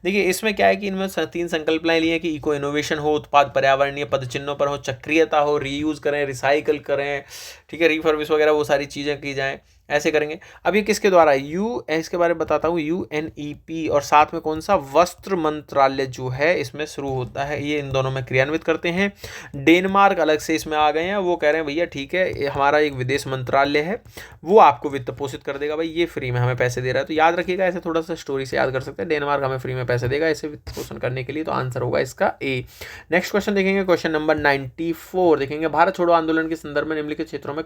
देखिए इसमें क्या है कि इनमें 3 संकल्पनाएं ली हैं कि इको इनोवेशन हो, उत्पाद पर्यावरणीय पदचिन्हों पर हो, चक्रियता हो, रीयूज करें, रिसाइकल करें, ठीक है, रिफर्बिश वगैरह वो सारी चीज़ें की जाएँ, ऐसे करेंगे। अब ये किसके द्वारा, इसके बारे में बताता हूँ, UNEP, और साथ में कौन सा, वस्त्र मंत्रालय जो है इसमें शुरू होता है, ये इन दोनों में क्रियान्वित करते हैं। डेनमार्क अलग से इसमें आ गए हैं, वो कह रहे हैं भैया ठीक है, हमारा एक विदेश मंत्रालय है, वो आपको वित्त पोषित कर देगा, भाई ये फ्री में हमें पैसे दे रहा है। तो याद रखिएगा, ऐसे थोड़ा सा स्टोरी से याद कर सकते हैं, डेनमार्क हमें फ्री में पैसे देगा इसे वित्त पोषण करने के लिए, तो आंसर होगा इसका ए। नेक्स्ट क्वेश्चन देखेंगे, क्वेश्चन नंबर 94 देखेंगे, भारत छोड़ो आंदोलन के संदर्भ में निम्नलिखित क्षेत्रों में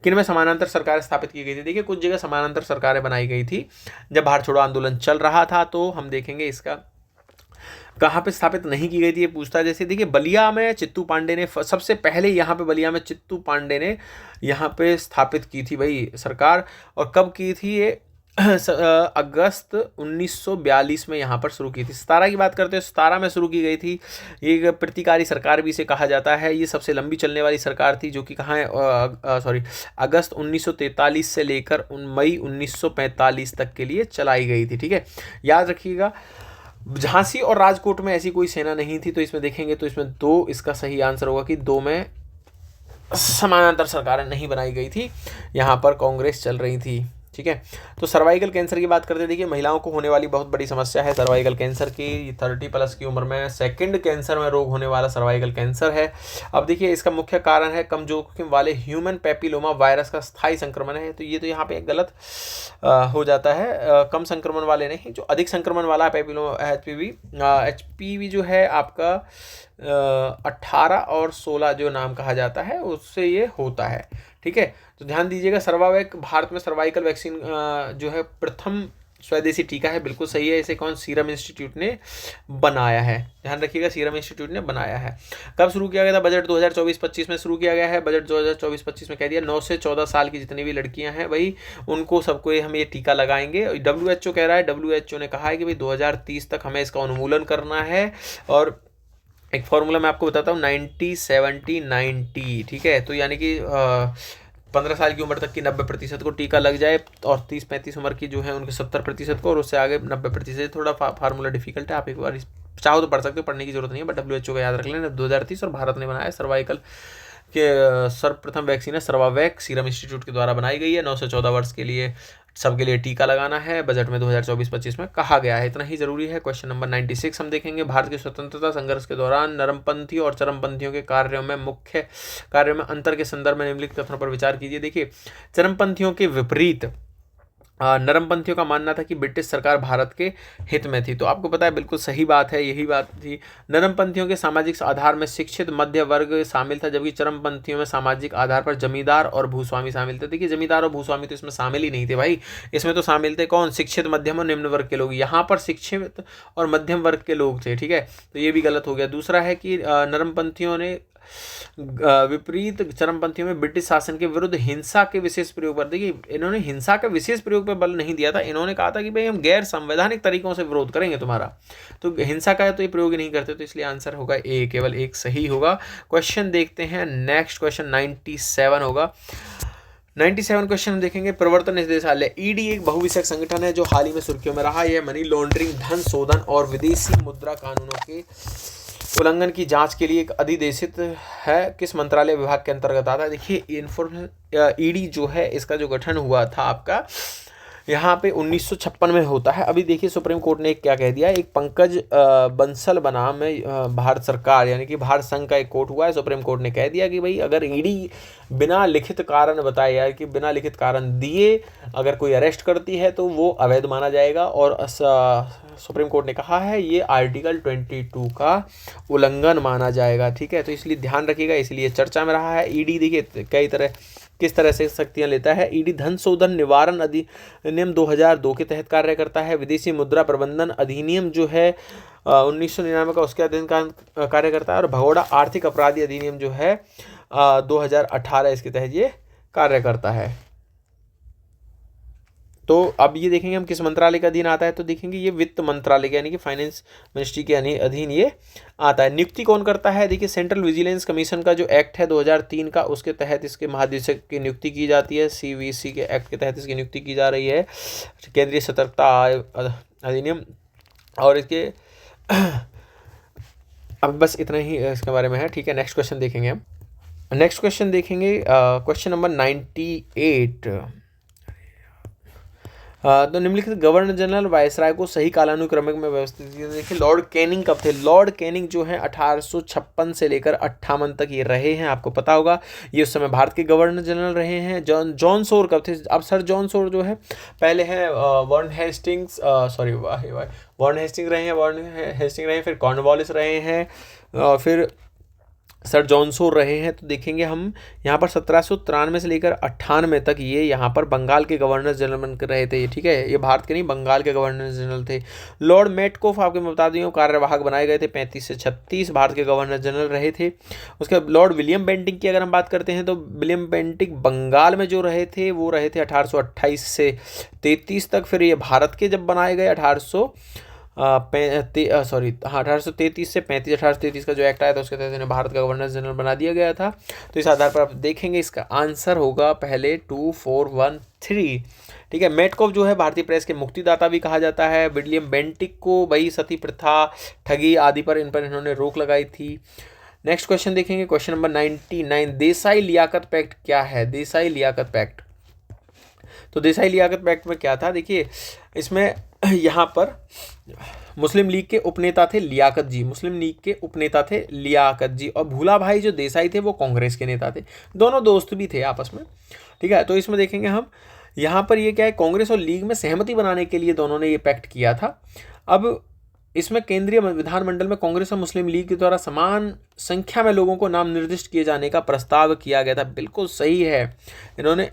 किनमें समानांतर सरकार स्थापित की गई थी। देखिए कुछ जगह समानांतर सरकारें बनाई गई थी जब भारत छोड़ो आंदोलन चल रहा था, तो हम देखेंगे इसका कहाँ पे स्थापित नहीं की गई थी, ये पूछता है। जैसे देखिए बलिया में चित्तू पांडे ने सबसे पहले, यहाँ पे बलिया में चित्तू पांडे ने यहाँ पे स्थापित की थी भाई सरकार, और कब की थी ये, अगस्त 1942 में यहाँ पर शुरू की थी। 17 की बात करते हैं, 17 में शुरू की गई थी, ये प्रतिकारी सरकार भी इसे कहा जाता है। ये सबसे लंबी चलने वाली सरकार थी, जो कि कहाँ है, अगस्त 1943 से लेकर मई 1945 तक के लिए चलाई गई थी, ठीक है, याद रखिएगा। झांसी और राजकोट में ऐसी कोई सेना नहीं थी, तो इसमें देखेंगे तो इसमें 2 इसका सही आंसर होगा कि 2 में समानांतर सरकारें नहीं बनाई गई थी, यहाँ पर कांग्रेस चल रही थी, ठीक है। तो सर्वाइकल कैंसर की बात करते हैं, देखिए महिलाओं को होने वाली बहुत बड़ी समस्या है सर्वाइकल कैंसर की, 30+ की उम्र में सेकंड कैंसर में रोग होने वाला सर्वाइकल कैंसर है। अब देखिए इसका मुख्य कारण है कम जोखिम वाले ह्यूमन पैपिलोमा वायरस का स्थायी संक्रमण है, तो ये तो यहाँ पे गलत हो जाता है, कम संक्रमण वाले नहीं, जो अधिक संक्रमण वाला पैपिलोमा HPV जो है आपका 18 और 16 जो नाम कहा जाता है उससे ये होता है, ठीक है। तो ध्यान दीजिएगा, सर्वावैक भारत में सर्वाइकल वैक्सीन जो है प्रथम स्वदेशी टीका है, बिल्कुल सही है। इसे कौन, सीरम इंस्टीट्यूट ने बनाया है, ध्यान रखिएगा, सीरम इंस्टीट्यूट ने बनाया है। कब शुरू किया गया था, बजट 2024-25 में शुरू किया गया है। बजट 2024-25 में कह दिया 9 से 14 साल की जितनी भी लड़कियां हैं भाई उनको सबको हम ये टीका लगाएंगे। WHO कह रहा है, WHO ने कहा है कि भाई 2030 तक हमें इसका उन्मूलन करना है, और एक फॉर्मूला मैं आपको बताता हूँ, 90-70-90, ठीक है। तो यानी कि 15 साल की उम्र तक की 90% को टीका लग जाए, और 30-35 उम्र की जो है उनके 70% को, और उससे आगे 90%। थोड़ा फार्मूला डिफिकल्ट है, आप एक बार चाहो तो पढ़ सकते हो, पढ़ने की जरूरत नहीं है, बट WHO का याद रख लेना, 2030, और भारत ने बनाया सर्वाइकल सर्वप्रथम वैक्सीन है सर्वावैक्स, सीरम इंस्टीट्यूट के द्वारा बनाई गई है। 9 से 14 वर्ष के लिए सबके लिए टीका लगाना है, बजट में 2024-25 में कहा गया है। इतना ही जरूरी है। क्वेश्चन नंबर 96 हम देखेंगे, भारत की स्वतंत्रता संघर्ष के दौरान नरमपंथियों और चरमपंथियों के मुख्य कार्यों में अंतर के संदर्भ में निम्नलिखित कथनों पर विचार कीजिए। देखिए, चरमपंथियों के विपरीत नरमपंथियों का मानना था कि ब्रिटिश सरकार भारत के हित में थी। तो आपको पता है बिल्कुल सही बात है, यही बात थी। नरमपंथियों के सामाजिक आधार में शिक्षित मध्य वर्ग शामिल था, जबकि चरमपंथियों में सामाजिक आधार पर जमींदार और भूस्वामी शामिल थे। देखिए, जमींदार और भूस्वामी तो इसमें शामिल ही नहीं थे भाई, इसमें तो शामिल थे कौन? शिक्षित मध्यम और निम्न वर्ग के लोग। यहाँ पर शिक्षित और मध्यम वर्ग के लोग थे, ठीक है, तो ये भी गलत हो गया। दूसरा है कि नरमपंथियों ने विपरीत चरमपंथियों में ब्रिटिश शासन के विरुद्ध हिंसा के विशेष प्रयोग पर, देखिए इन्होंने हिंसा के विशेष प्रयोग पर बल नहीं दिया था। इन्होंने कहा था कि भाई हम गैर संवैधानिक तरीकों से विरोध करेंगे तुम्हारा, तो हिंसा का तो ये प्रयोग ही नहीं करते। तो इसलिए आंसर होगा ए, केवल एक सही होगा। क्वेश्चन देखते हैं नेक्स्ट, क्वेश्चन 97 होगा। 97 क्वेश्चन हम देखेंगे, प्रवर्तन निदेशालय ईडी एक बहुविषयक संगठन है जो हाल ही में सुर्खियों में रहा। यह मनी लॉन्ड्रिंग, धन शोधन और विदेशी मुद्रा कानूनों के उल्लंघन की जांच के लिए एक अधिदेशित है। किस मंत्रालय विभाग के अंतर्गत आता है? देखिए, इन्फॉर्मेशन ईडी जो है इसका जो गठन हुआ था आपका यहाँ पे 1956 में होता है। अभी देखिए सुप्रीम कोर्ट ने क्या कह दिया, एक पंकज बंसल बनाम भारत सरकार यानी कि भारत संघ का एक कोर्ट हुआ है। सुप्रीम कोर्ट ने कह दिया कि भाई अगर ईडी बिना लिखित कारण बताए या कि बिना लिखित कारण दिए अगर कोई अरेस्ट करती है तो वो अवैध माना जाएगा। और सुप्रीम कोर्ट ने कहा है ये आर्टिकल 22 का उल्लंघन माना जाएगा, ठीक है, तो इसलिए ध्यान रखिएगा, इसलिए चर्चा में रहा है। ईडी देखिए कई तरह किस तरह से शक्तियां लेता है। ईडी धन शोधन निवारण अधिनियम 2002 के तहत कार्य करता है। विदेशी मुद्रा प्रबंधन अधिनियम जो है 1999 का, उसके अधीन कार्य करता है। और भगोड़ा आर्थिक अपराधी अधिनियम जो है 2018 इसके तहत ये कार्य करता है। तो अब ये देखेंगे हम किस मंत्रालय का अधीन आता है, तो देखेंगे ये वित्त मंत्रालय यानी कि फाइनेंस मिनिस्ट्री के अधीन ये आता है। नियुक्ति कौन करता है? देखिए, सेंट्रल विजिलेंस कमीशन का जो एक्ट है 2003 का, उसके तहत इसके महानिदेशक की नियुक्ति की जाती है। सीवीसी के एक्ट के तहत इसकी नियुक्ति की जा रही है। केंद्रीय सतर्कता अधिनियम, और इसके अब बस इतना ही इसके बारे में है, ठीक है। नेक्स्ट क्वेश्चन देखेंगे हम। नेक्स्ट क्वेश्चन देखेंगे क्वेश्चन नंबर 98। तो निम्नलिखित गवर्नर जनरल वायसराय को सही कालानुक्रमिक में व्यवस्थित किया। देखिए, लॉर्ड कैनिंग कब थे? लॉर्ड कैनिंग जो है 1856 से लेकर 58 तक ये रहे हैं, आपको पता होगा। ये उस समय भारत के गवर्नर जनरल रहे हैं। जॉन सोर कब थे? अब सर जॉन सोर जो है पहले हैं वॉरेन हेस्टिंग्स, वॉरेन हेस्टिंग्स रहे हैं, फिर कॉर्नवालिस रहे हैं, फिर सर जॉन सोर रहे हैं। तो देखेंगे हम यहाँ पर 1793 से लेकर 98 तक ये यहाँ पर बंगाल के गवर्नर जनरल बन कर रहे थे, ठीक है, ये भारत के नहीं बंगाल के गवर्नर जनरल थे। लॉर्ड मेटकोफ आपको मैं बता दूँ कार्यवाहक बनाए गए थे, 35 से 36 भारत के गवर्नर जनरल रहे थे। उसके बाद लॉर्ड विलियम बेंटिंक की अगर हम बात करते हैं तो विलियम बेंटिंक बंगाल में जो रहे थे वो रहे थे 1828 से 33 तक। फिर ये भारत के जब बनाए गए 1833 से 35, 1833 का जो एक्ट आया था उसके तहत इन्हें भारत का गवर्नर जनरल बना दिया गया था। तो इस आधार पर आप देखेंगे इसका आंसर होगा पहले 2413, ठीक है। मेटकोफ जो है भारतीय प्रेस के मुक्तिदाता भी कहा जाता है। विलियम बेंटिक को वही सती प्रथा, ठगी आदि पर इन्होंने रोक लगाई थी। नेक्स्ट क्वेश्चन देखेंगे, question number 99। Desai Liaquat pact क्या है? देसाई लियाकत पैक्ट, तो देसाई लियाकत पैक्ट में क्या था? देखिए, इसमें यहाँ पर मुस्लिम लीग के उपनेता थे लियाकत जी, मुस्लिम लीग के उपनेता थे लियाकत जी, और भूला भाई जो देसाई थे वो कांग्रेस के नेता थे। दोनों दोस्त भी थे आपस में, ठीक है। तो इसमें देखेंगे हम यहाँ पर ये क्या है, कांग्रेस और लीग में सहमति बनाने के लिए दोनों ने ये पैक्ट किया था। अब इसमें केंद्रीय विधानमंडल में कांग्रेस और मुस्लिम लीग के द्वारा समान संख्या में लोगों को नाम निर्दिष्ट किए जाने का प्रस्ताव किया गया था। बिल्कुल सही है, इन्होंने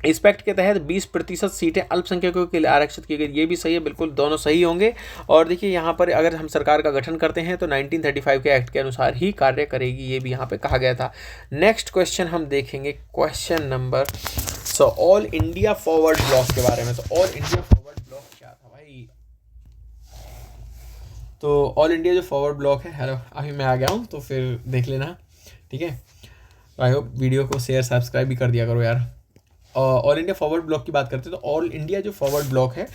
इस पैक्ट के तहत 20% सीटें अल्पसंख्यकों के लिए आरक्षित की गई, ये भी सही है, बिल्कुल दोनों सही होंगे। और देखिए यहाँ पर अगर हम सरकार का गठन करते हैं तो 1935 के एक्ट के अनुसार ही कार्य करेगी, ये भी यहाँ पे कहा गया था। नेक्स्ट क्वेश्चन हम देखेंगे, question number all India forward block के बारे में। तो ऑल इंडिया फॉरवर्ड ब्लॉक क्या था भाई? तो ऑल इंडिया जो फॉरवर्ड ब्लॉक है, हेलो अभी मैं आ गया हूँ तो फिर देख लेना, ठीक है। आई होप वीडियो को शेयर सब्सक्राइब भी कर दिया करो यार। ऑल इंडिया फॉरवर्ड ब्लॉक की बात करते हैं तो ऑल इंडिया जो फॉरवर्ड ब्लॉक है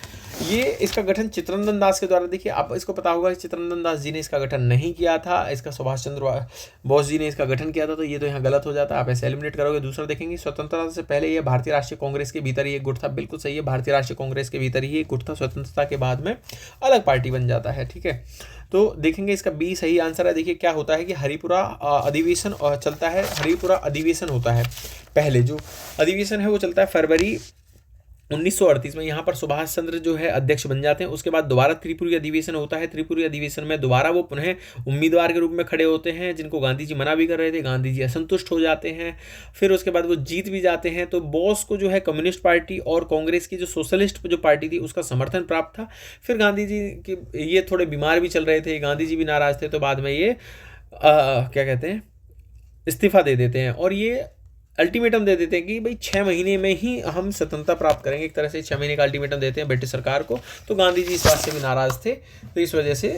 ये इसका गठन चित्तरंजन दास के द्वारा, देखिए आप इसको पता होगा कि चित्तरंजन दास जी ने इसका गठन नहीं किया था, इसका सुभाष चंद्र बोस जी ने इसका गठन किया था, तो ये तो यहाँ गलत हो जाता है, आप ऐसे एलिमिनेट करोगे। दूसरा देखेंगे स्वतंत्रता से पहले ये भारतीय राष्ट्रीय कांग्रेस के भीतर ही एक गुट था, बिल्कुल सही है, भारतीय राष्ट्रीय कांग्रेस के भीतर ही एक गुट था, स्वतंत्रता के बाद में अलग पार्टी बन जाता है, ठीक है। तो देखेंगे इसका बी सही आंसर है। देखिए क्या होता है कि हरिपुरा अधिवेशन चलता है, हरिपुरा अधिवेशन होता है, पहले जो अधिवेशन है वो चलता है फरवरी 1938 में, यहाँ पर सुभाष चंद्र जो है अध्यक्ष बन जाते हैं। उसके बाद दोबारा त्रिपुरी अधिवेशन होता है, त्रिपुरी अधिवेशन में दोबारा वो पुनः उम्मीदवार के रूप में खड़े होते हैं, जिनको गांधी जी मना भी कर रहे थे, गांधी जी असंतुष्ट हो जाते हैं, फिर उसके बाद वो जीत भी जाते हैं। तो बोस को जो है कम्युनिस्ट पार्टी और कांग्रेस की जो सोशलिस्ट जो पार्टी थी उसका समर्थन प्राप्त था। फिर गांधी जी की ये थोड़े बीमार भी चल रहे थे, गांधी जी भी नाराज थे, तो बाद में ये क्या कहते हैं इस्तीफा दे देते हैं और ये अल्टीमेटम दे देते हैं कि भाई 6 महीने में ही हम स्वतंत्रता प्राप्त करेंगे, एक तरह से 6 महीने का अल्टीमेटम देते हैं ब्रिटिश सरकार को। तो गांधी जी इस बात से भी नाराज थे, तो इस वजह से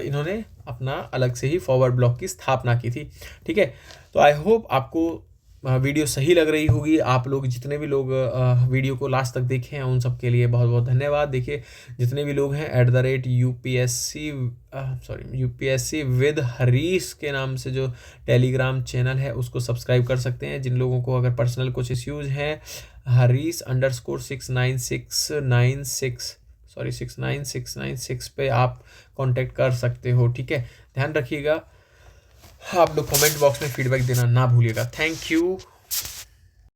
इन्होंने अपना अलग से ही फॉरवर्ड ब्लॉक की स्थापना की थी, ठीक है। तो आई होप आपको वीडियो सही लग रही होगी। आप लोग जितने भी लोग वीडियो को लास्ट तक देखे हैं उन सब के लिए बहुत बहुत धन्यवाद। देखिए जितने भी लोग हैं @UPSC विद हरीश के नाम से जो टेलीग्राम चैनल है उसको सब्सक्राइब कर सकते हैं। जिन लोगों को अगर पर्सनल कुछ इश्यूज हैं हरीश_69696 पे आप कांटेक्ट कर सकते हो, ठीक है। ध्यान रखिएगा, आप लोग कमेंट बॉक्स में फीडबैक देना ना भूलिएगा। Thank you.